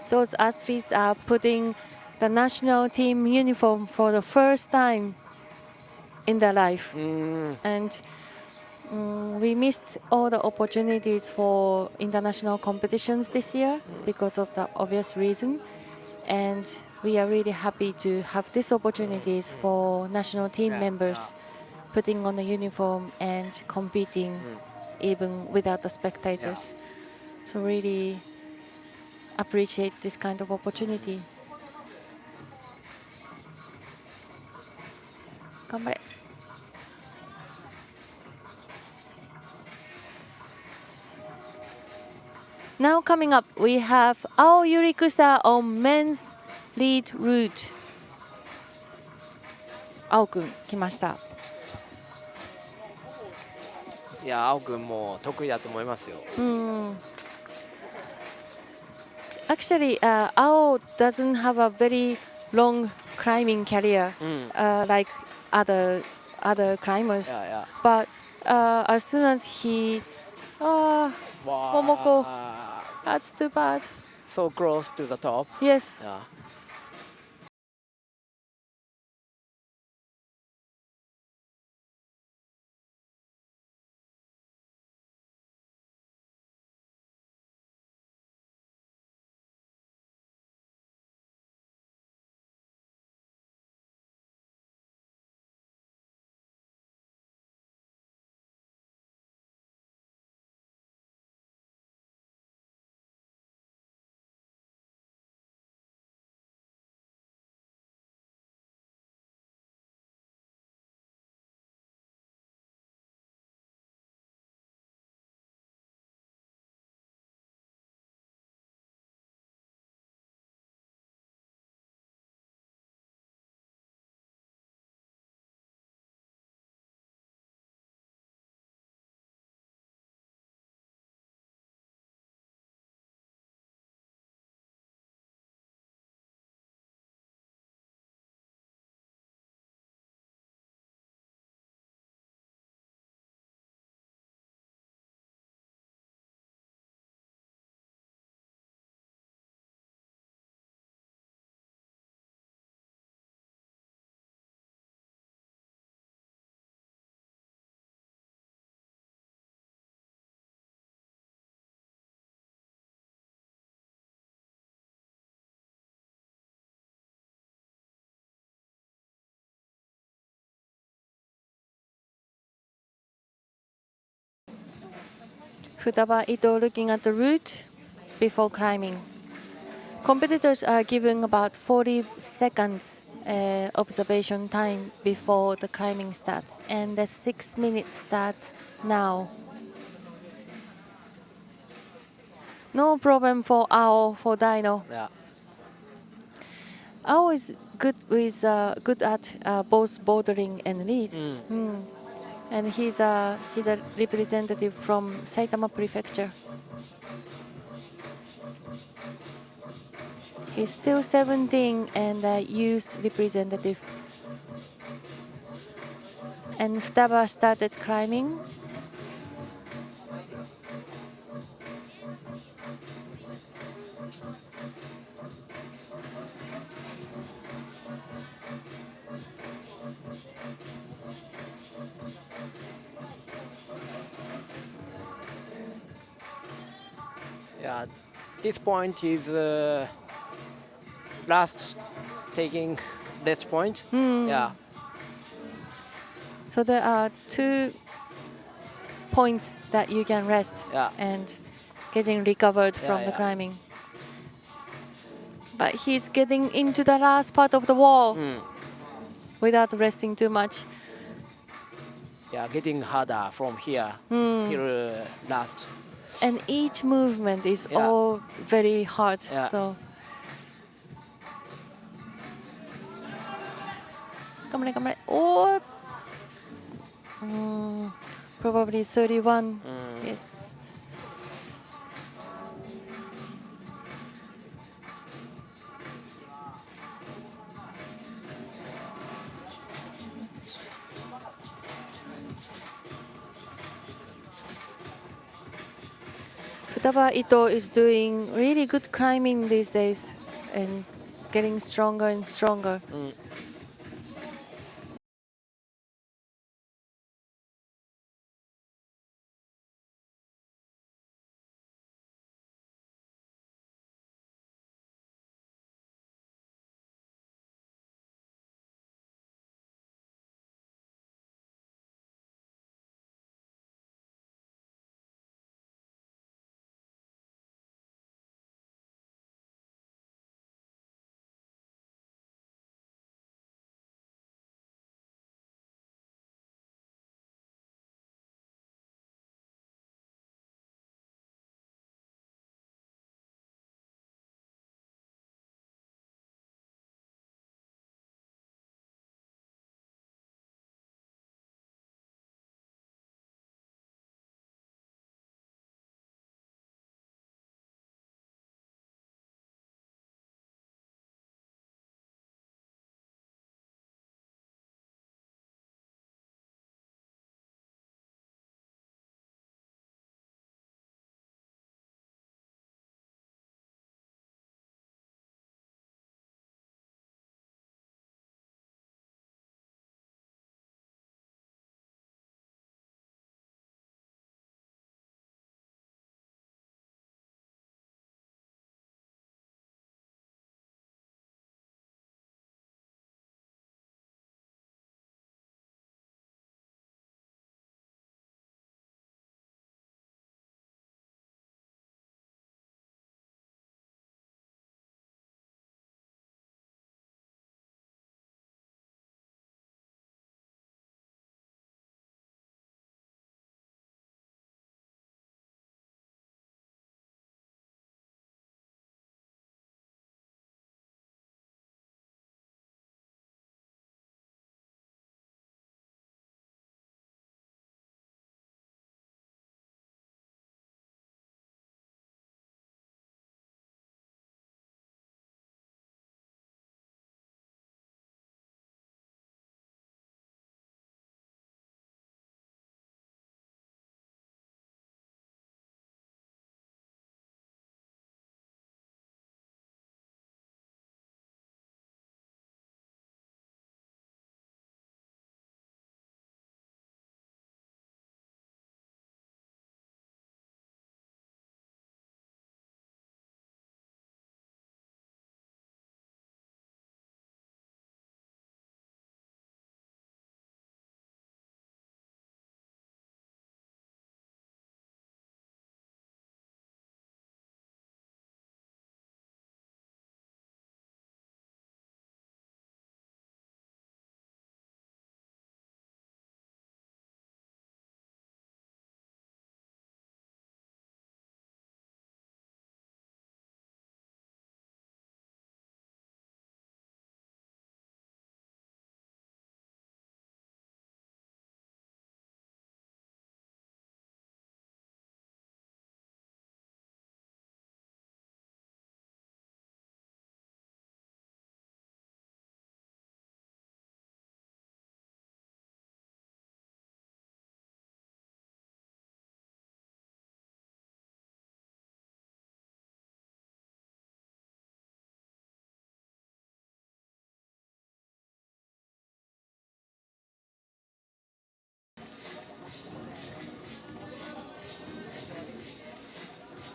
Those athletes are putting the national team uniform for the first time in their life. Mm. And we missed all the opportunities for international competitions this year because of the obvious reason. And we are really happy to have these opportunities for national team members putting on the uniform and competing even without the spectators. So really appreciate this kind of opportunity. 頑張れ。Now coming up, we have Ao Yurikusa on men's lead route. 青くん来ました。いや、青くんも得意だと思いますよ。Actually, Ao doesn't have a very long climbing career like other climbers. But as soon as he, Momoko, that's too bad. So close to the top. Yes. Yeah. Futaba Ito looking at the route before climbing. Competitors are given about 40 seconds observation time before the climbing starts, and the 6-minute starts now. No problem for Ao, for Dino. Yeah. Ao is good at both bouldering and lead. And he's a representative from Saitama Prefecture. He's still 17 and a youth representative. And Futaba started climbing. Yeah, this point is last taking rest point. Yeah. So there are 2 points that you can rest and getting recovered from the climbing. But he's getting into the last part of the wall without resting too much. Yeah, getting harder from here till last. And each movement is all very hard. So. 頑張れ頑張れ。おー。Probably 31. Yes. Futaba Ito is doing really good climbing these days and getting stronger and stronger.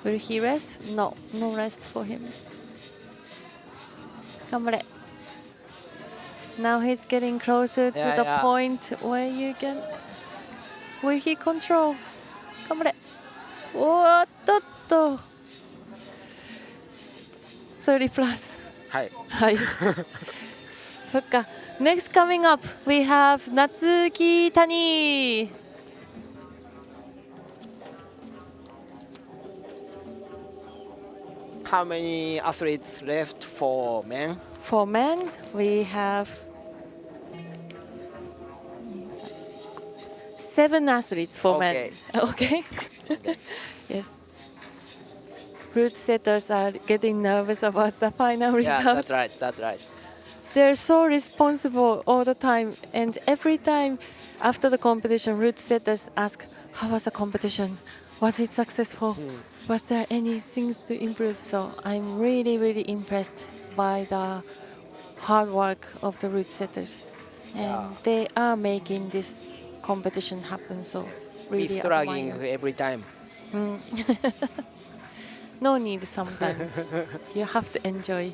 Will he rest? No, no rest for him. 頑張れ. Now he's getting closer to the point where you can. Will he control? 頑張れ. おっとっと. 30 plus. はい。はい。そっか。Next coming up, we have Natsuki Tani. How many athletes left for men? For men, we have 7 athletes for men. Okay. Yes. Root setters are getting nervous about the final results. Yeah, that's right. That's right. They're so responsible all the time, and every time after the competition, root setters ask, "How was the competition? Was it successful? Was there any things to improve?" So I'm really, really impressed by the hard work of the root setters, and they are making this competition happen. So really He's struggling admire. every time. No need sometimes. You have to enjoy.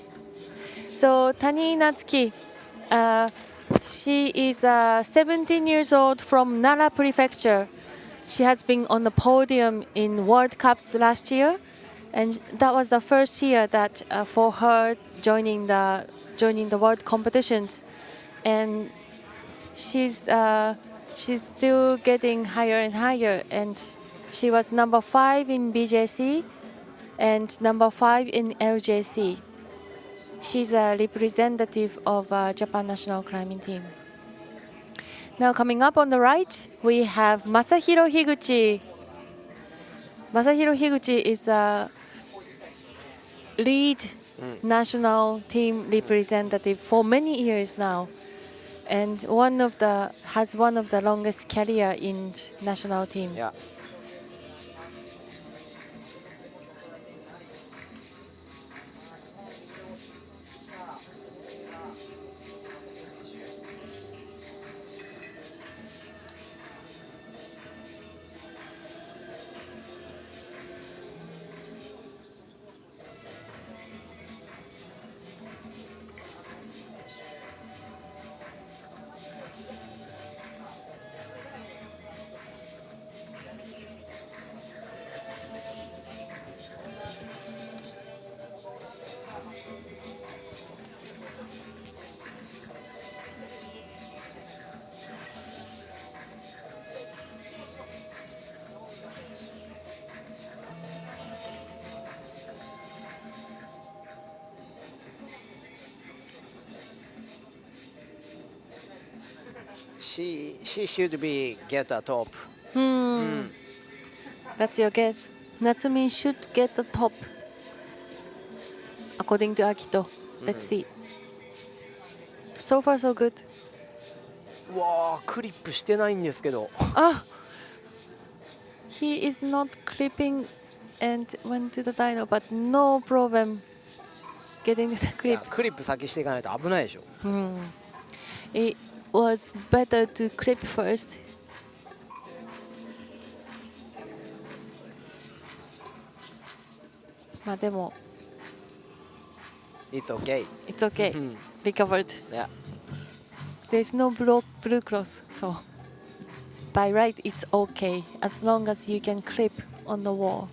So Tani Natsuki, she is 17 years old from Nara Prefecture. She has been on the podium in World Cups last year, and that was the first year that for her joining the world competitions, and she's still getting higher and higher, and she was number 5 in BJC and number 5 in LJC. She's a representative of Japan national climbing team. Now coming up on the right, we have Masahiro Higuchi. Masahiro Higuchi is a lead national team representative for many years now, and has one of the longest career in national team. Yeah. She should be get a top. That's your guess. Natsumi should get the top, according to Akito. Let's see. So far, so good. うわー、クリップしてないんですけど。Ah, he is not clipping and went to the dyno, but no problem getting the い clip. やクリップ先していかないと危ないでしょ。It was better to clip first. まあでも It's okay. It's okay. Recovered. Yeah. There's no blue cross, so by right it's okay as long as you can clip on the wall.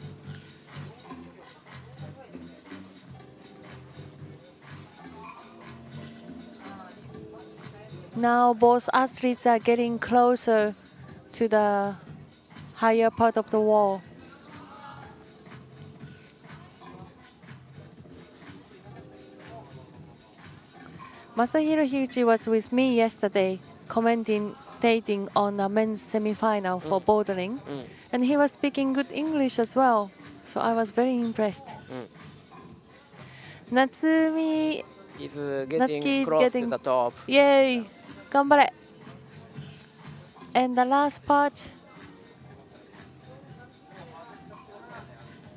Now both athletes are getting closer to the higher part of the wall. Masahiro Higuchi was with me yesterday commentating on a men's semi-final for bouldering, and he was speaking good English as well, so I was very impressed. Natsumi He's Natsuki getting is close getting- to the top. Yay! 頑張れ! And the last part,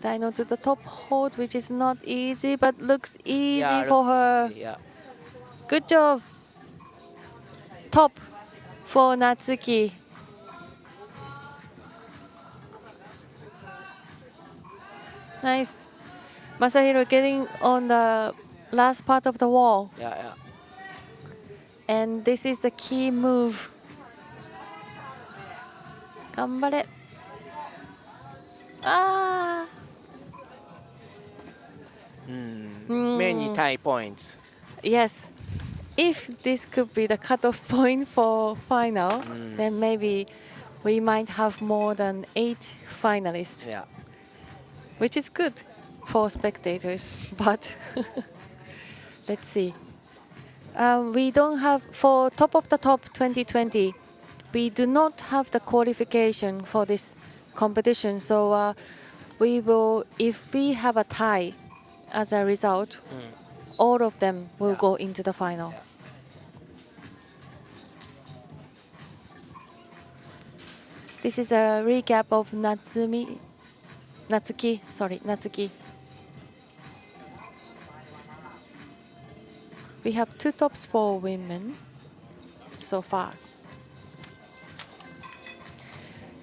dyno to the top hold, which is not easy, but looks easy Yeah, for her. Yeah. Good job. Top for Natsuki. Nice. Masahiro getting on the last part of the wall. Yeah, yeah. And this is the key move. 頑張れ。あMany tie points. Yes. If this could be the cutoff point for final, then maybe we might have more than 8 finalists, Yeah. which is good for spectators. But let's see. We don't have, for Top of the Top 2020, we do not have the qualification for this competition. So we will, if we have a tie as a result, all of them will go into the final. Yeah. This is a recap of Natsuki. We have 2 tops for women so far.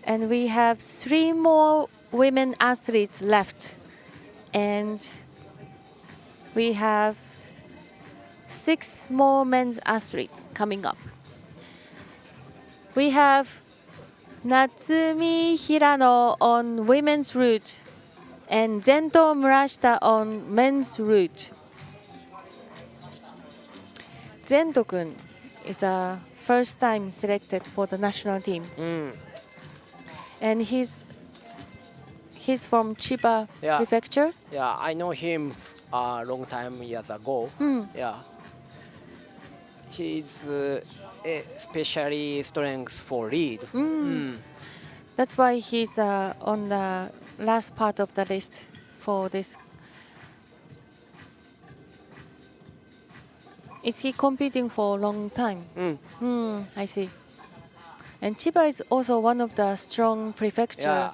And we have 3 more women athletes left. And we have 6 more men's athletes coming up. We have Natsumi Hirano on women's route and Zento Murashita on men's route. Zento-kun is the first time selected for the national team. And he's from Chiba Prefecture. Yeah, I know him a long time years ago. Yeah. He's especially strength for lead. That's why he's on the last part of the list for this. Is he competing for a long time? I see. And Chiba is also one of the strong prefecture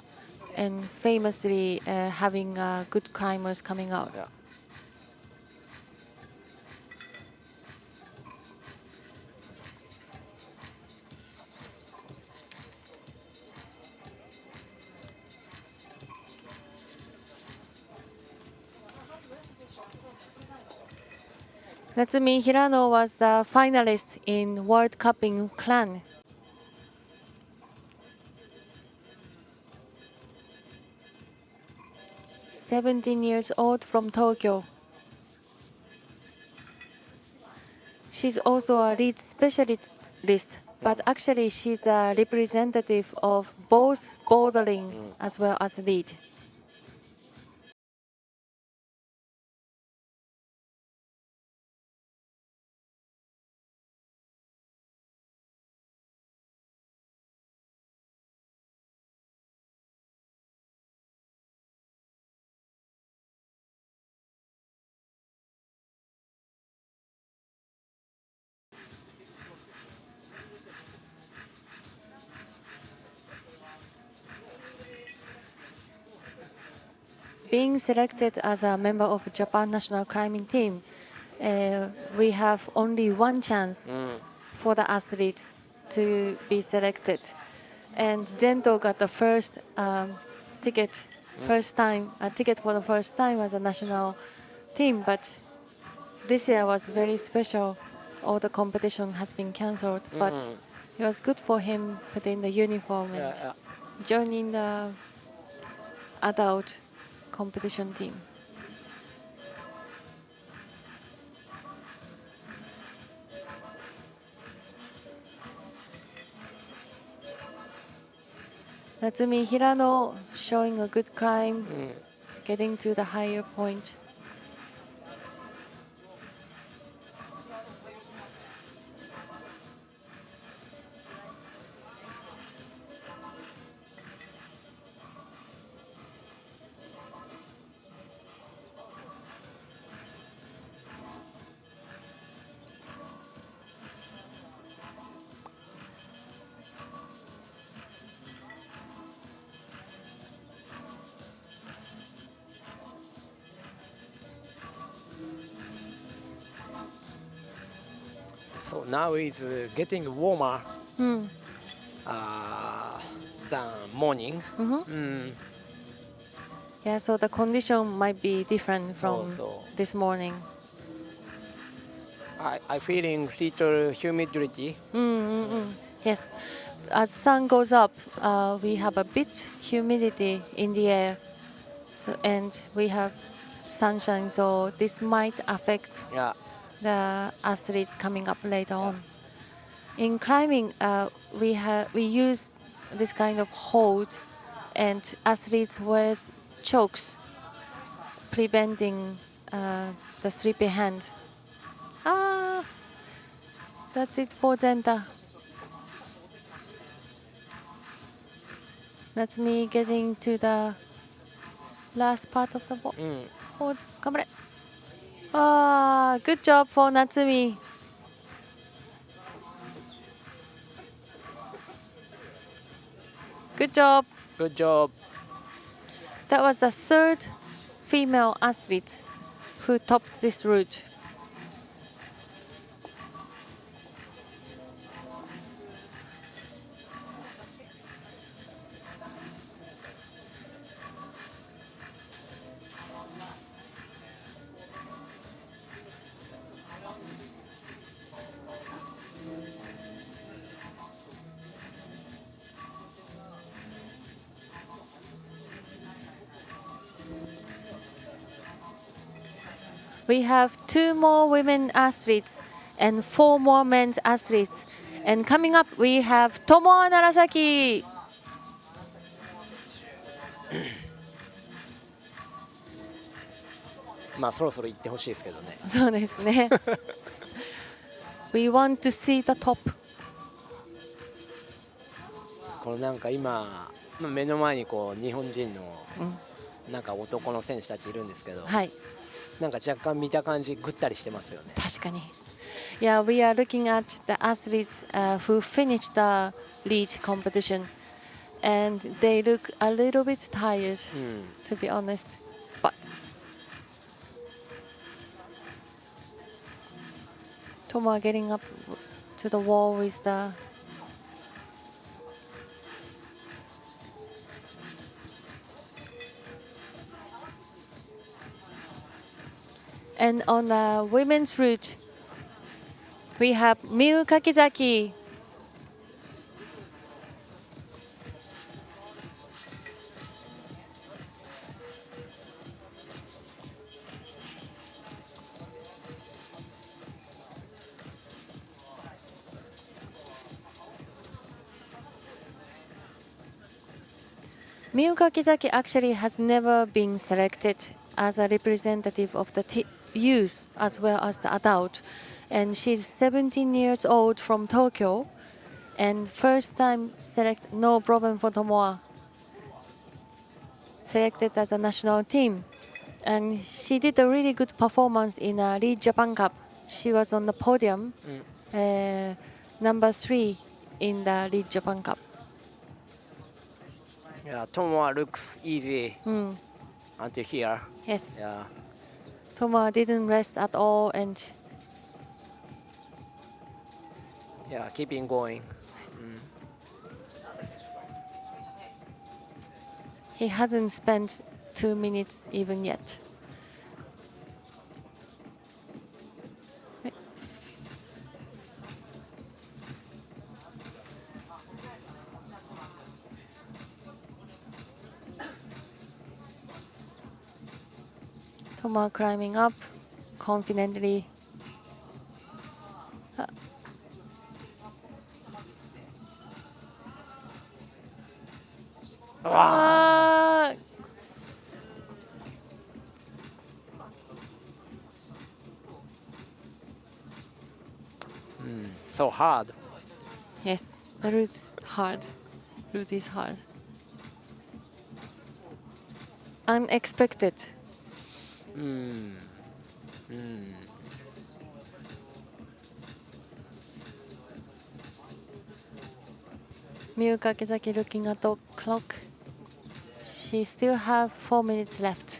and famously having good climbers coming out. Yeah. Natsumi Hirano was the finalist in World Cup in Clan. "17 years old from Tokyo. She's also a lead specialist, but actually she's a representative of both bouldering as well as lead. Being selected as a member of Japan national climbing team, we have only one chance for the athletes to be selected. And Zento got the first ticket for the first time as a national team. But this year was very special. All the competition has been cancelled, but it was good for him putting the uniform and joining the adult competition team. Natsumi Hirano showing a good climb, getting to the higher point. So now it's getting warmer than morning. Yeah, so the condition might be different from So this morning. I feeling little humidity. Yes, as sun goes up, we have a bit humidity in the air, so, and we have sunshine. So this might affect Yeah. the athletes coming up later on. In climbing, we use this kind of hold, and athletes wear chokes, preventing the sleepy hand. Ah, that's it for Zenta. That's me getting to the last part of the hold. 頑張れ. Ah, good job for Natsumi. Good job. Good job. That was the third female athlete who topped this route. We have 2 more women athletes and 4 more men's athletes. And coming up, we have Tomoaki Narasaki. まあそろそろ行ってほしいですけどね。そうですね。We want to see the top. このなんか今目の前にこう日本人のなんか男の選手たちいるんですけど、はい。なんか若干見た感じぐったりしてますよね。確かに。Yeah, we are looking at the athletes who finished the lead competition, and they look a little bit tired, to be honest. But Tomo getting up to the wall with the and on the women's route, we have Miu Kakizaki. Miu Kakizaki actually has never been selected as a representative of the youth as well as the adult. And she's 17 years old from Tokyo. And first time select, no problem for Tomoa. Selected as a national team. And she did a really good performance in a Lead Japan Cup. She was on the podium, number 3 in the Lead Japan Cup. Yeah, Tomoa looks easy until here. Yes. Yeah. Tomoa didn't rest at all and Yeah, keeping going. he hasn't spent 2 minutes even yet. Tomoa climbing up confidently. So hard. Yes, the route is hard. Route is hard. Unexpected. Miu Kakizaki looking at the clock. She still have 4 minutes left.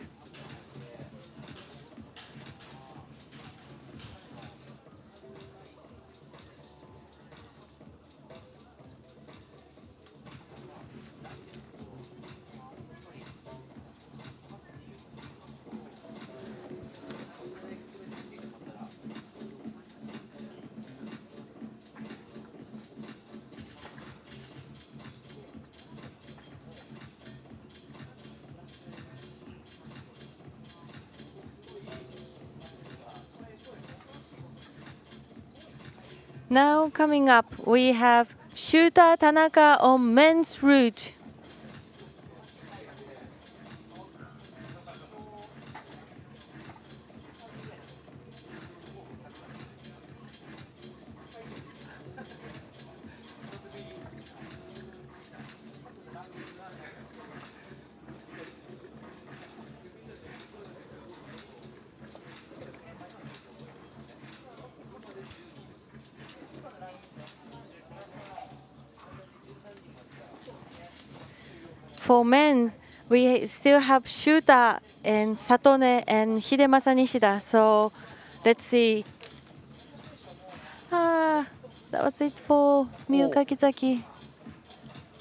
Now coming up, we have Shooter Tanaka on men's route. For men, we still have Shooter and Satone and Hidemasa Nishida. So let's see. That was it for Miyu Kakizaki.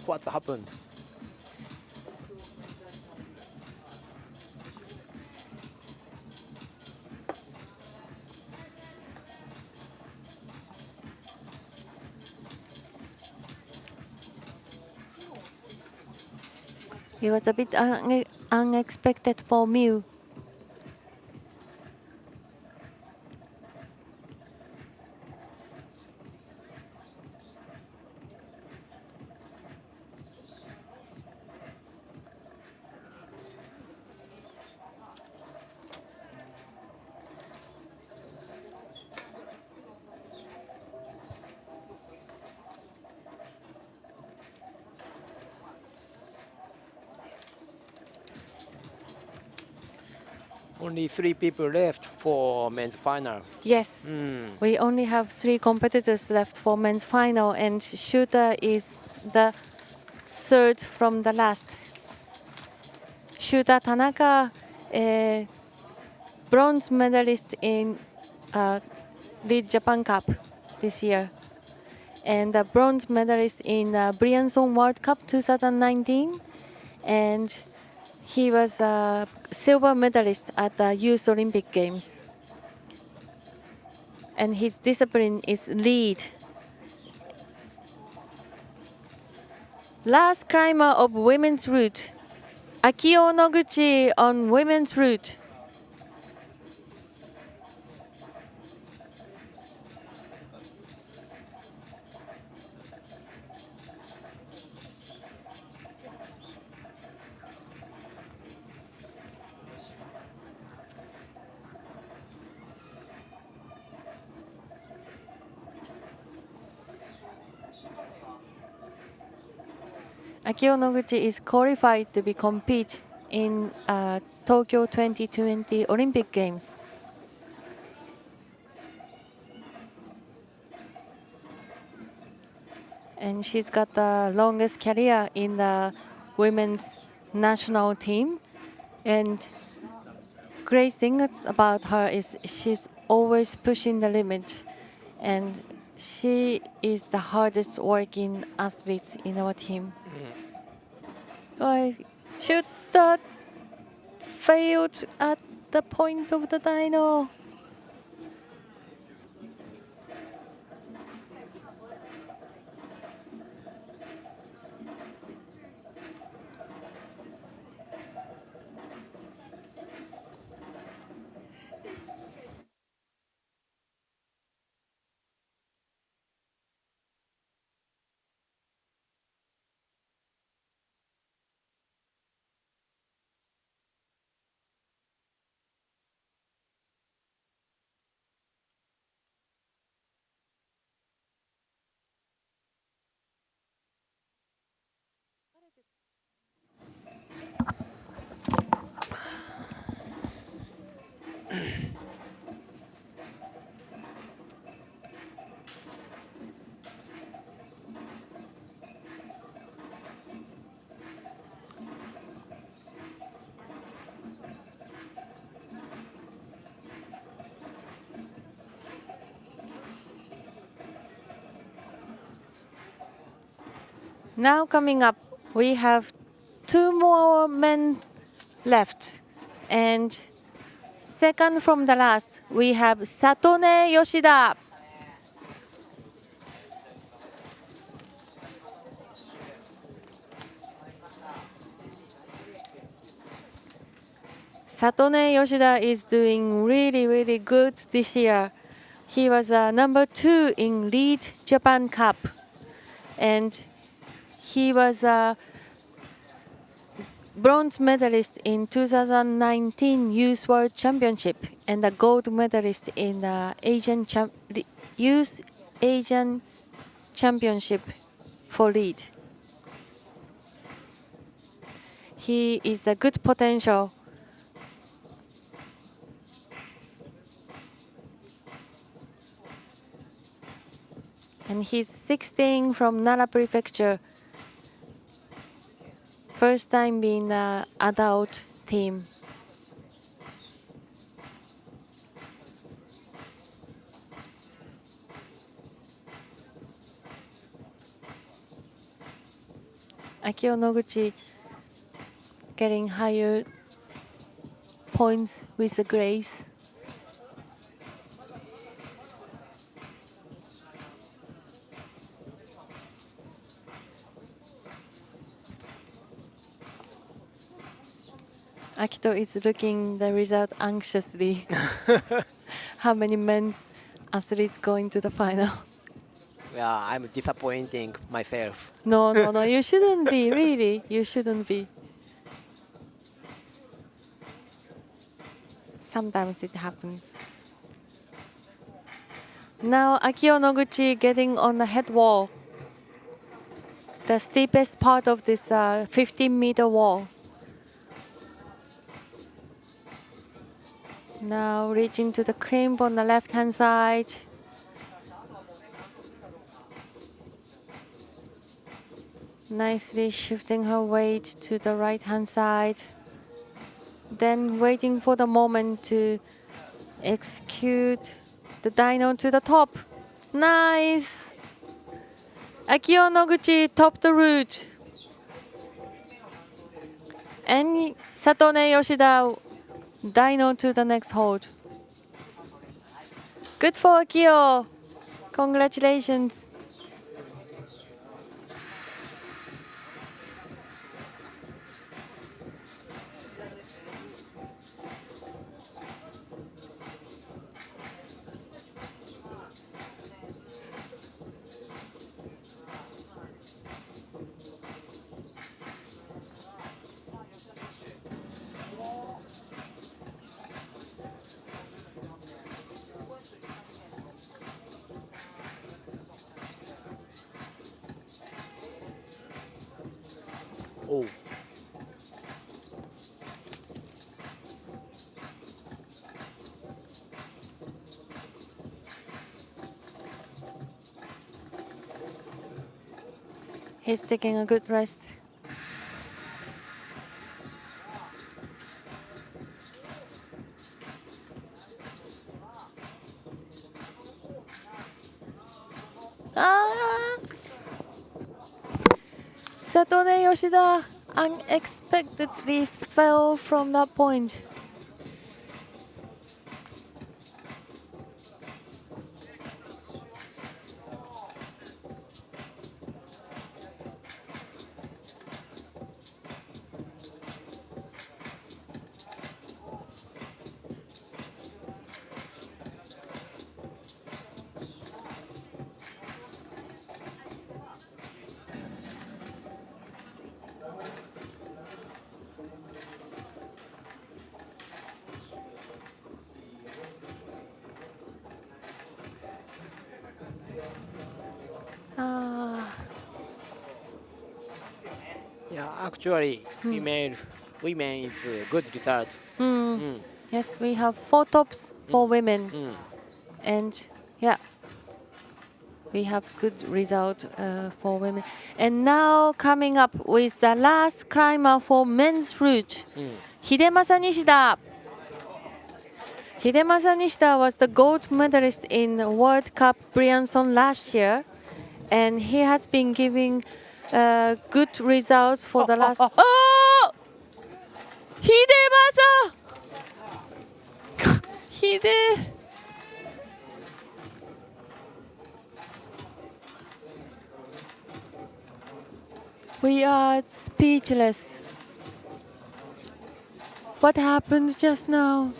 What's happened? It was a bit unexpected for Miyu. Only 3 people left for men's final. Yes, we only have 3 competitors left for men's final, and Shooter is the third from the last. Shooter Tanaka, bronze medalist in Lead Japan Cup this year, and a bronze medalist in Briançon World Cup 2019, and he was a silver medalist at the Youth Olympic Games. And his discipline is lead. Last climber of women's route, Akio Noguchi on women's route. Akio Noguchi is qualified to be compete in Tokyo 2020 Olympic Games. And she's got the longest career in the women's national team. And great thing about her is she's always pushing the limit. And she is the hardest working athlete in our team. I should that failed at the point of the dino. Now coming up, we have 2 more men left. And second from the last, we have Satone Yoshida. Satone Yoshida is doing really, really good this year. He was number 2 in Lead Japan Cup, and he was a bronze medalist in 2019 Youth World Championship and a gold medalist in the Youth Asian Championship for lead. He is a good potential. And he's 16 from Nara Prefecture. First time being the adult team. Akio Noguchi getting higher points with the grace. Akito is looking the result anxiously. How many men's athletes going to the final? Yeah, I'm disappointing myself. No, no, no, you shouldn't be, really. You shouldn't be. Sometimes it happens. Now Akio Noguchi getting on the head wall. The steepest part of this 15-meter wall. Now reaching to the crimp on the left-hand side. Nicely shifting her weight to the right-hand side. Then waiting for the moment to execute the dyno to the top. Nice! Akio Noguchi topped the route. And Satone Yoshida dyno to the next hold. Good for Akio. Congratulations. Oh. He's taking a good rest. Satone Yoshida unexpectedly fell from that point. Yeah, actually, women is a good result. Yes, we have 4 tops for women. And yeah, we have good result for women. And now coming up with the last climber for men's route, Hidemasa Nishida. Hidemasa Nishida was the gold medalist in World Cup Briançon last year, and he has been giving good results for the last. Oh, Hidemasa! Hide. We are speechless. What happened just now?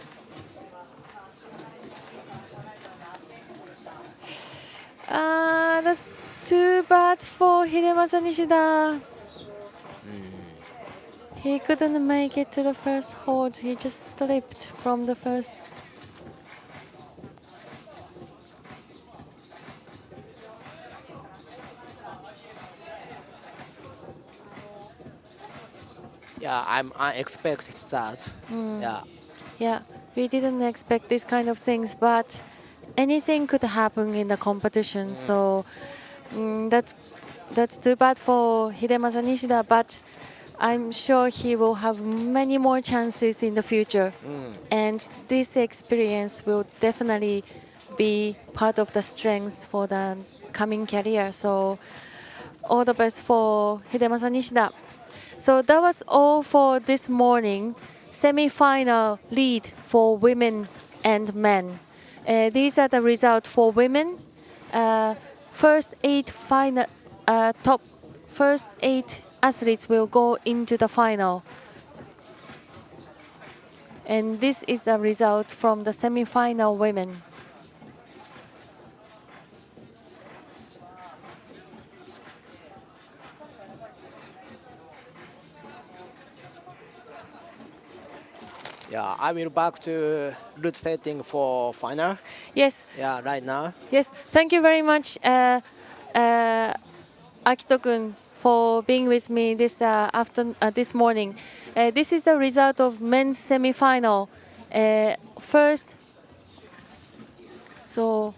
That's too bad for Hidemasa Nishida. He couldn't make it to the first hold. He just slipped from the first. Yeah, I expected that. Yeah. Yeah, we didn't expect these kind of things, but anything could happen in the competition. So that's too bad for Hidemasa Nishida, but I'm sure he will have many more chances in the future. And this experience will definitely be part of the strengths for the coming career. So all the best for Hidemasa Nishida. So that was all for this morning. Semi-final lead for women and men. These are the results for women. First eight final first eight athletes will go into the final. And this is the result from the semi-final women. Yeah, I will back to route setting for final. Yes, Yeah, right now. yes. Thank you very much, Akito-kun, for being with me this this morning. This is the result of men's semi-final. First, so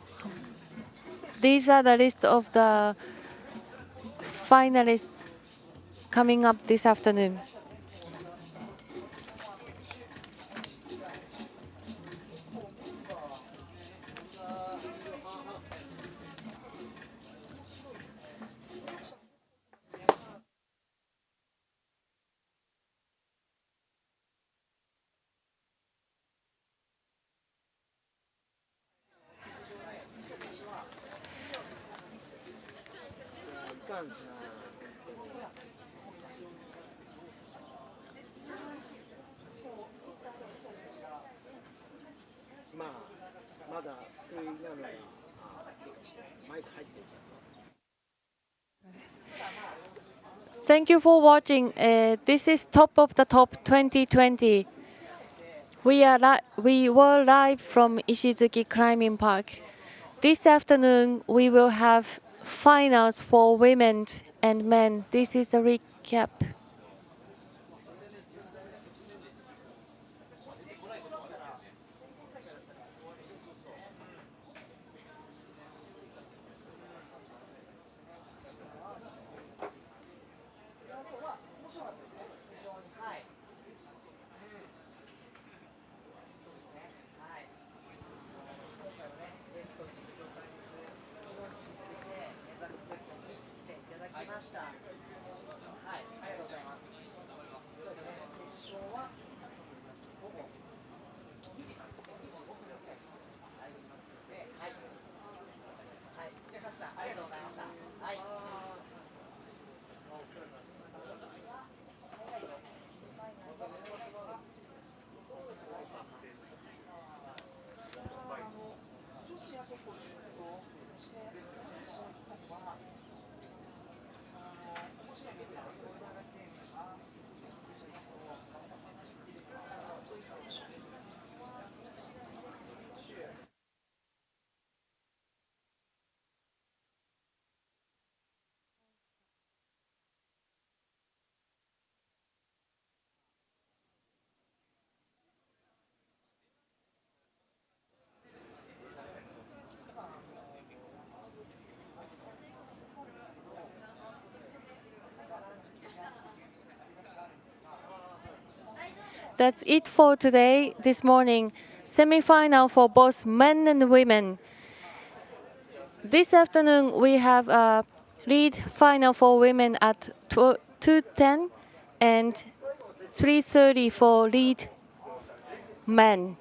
these are the list of the finalists coming up this afternoon. Thank you for watching. This is Top of the Top 2020. We were live from Ishizuki Climbing Park. This afternoon we will have finals for women and men. This is a recap. That's it for today, this morning. Semi-final for both men and women. This afternoon we have a lead final for women at 2:10 and 3:30 for lead men.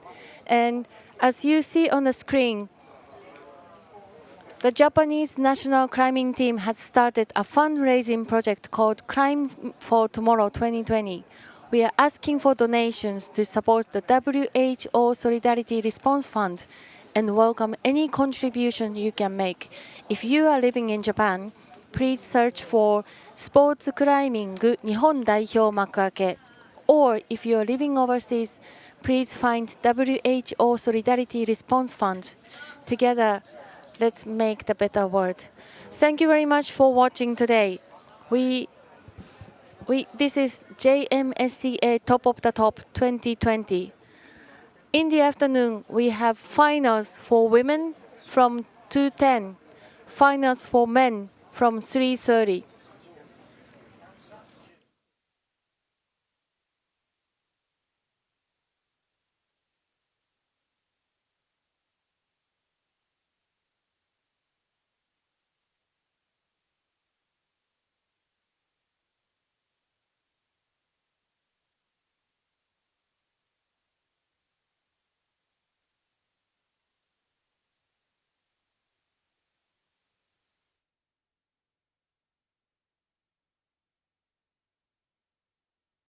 And as you see on the screen, the Japanese national climbing team has started a fundraising project called Climb for Tomorrow 2020. We are asking for donations to support the WHO Solidarity Response Fund and welcome any contribution you can make. If you are living in Japan, please search for スポーツクライミング日本代表幕開け or if you are living overseas, please find WHO Solidarity Response Fund. Together, let's make the better world. Thank you very much for watching today. This is JMSCA Top of the Top 2020. In the afternoon, we have finals for women from 2:10, finals for men from 3:30.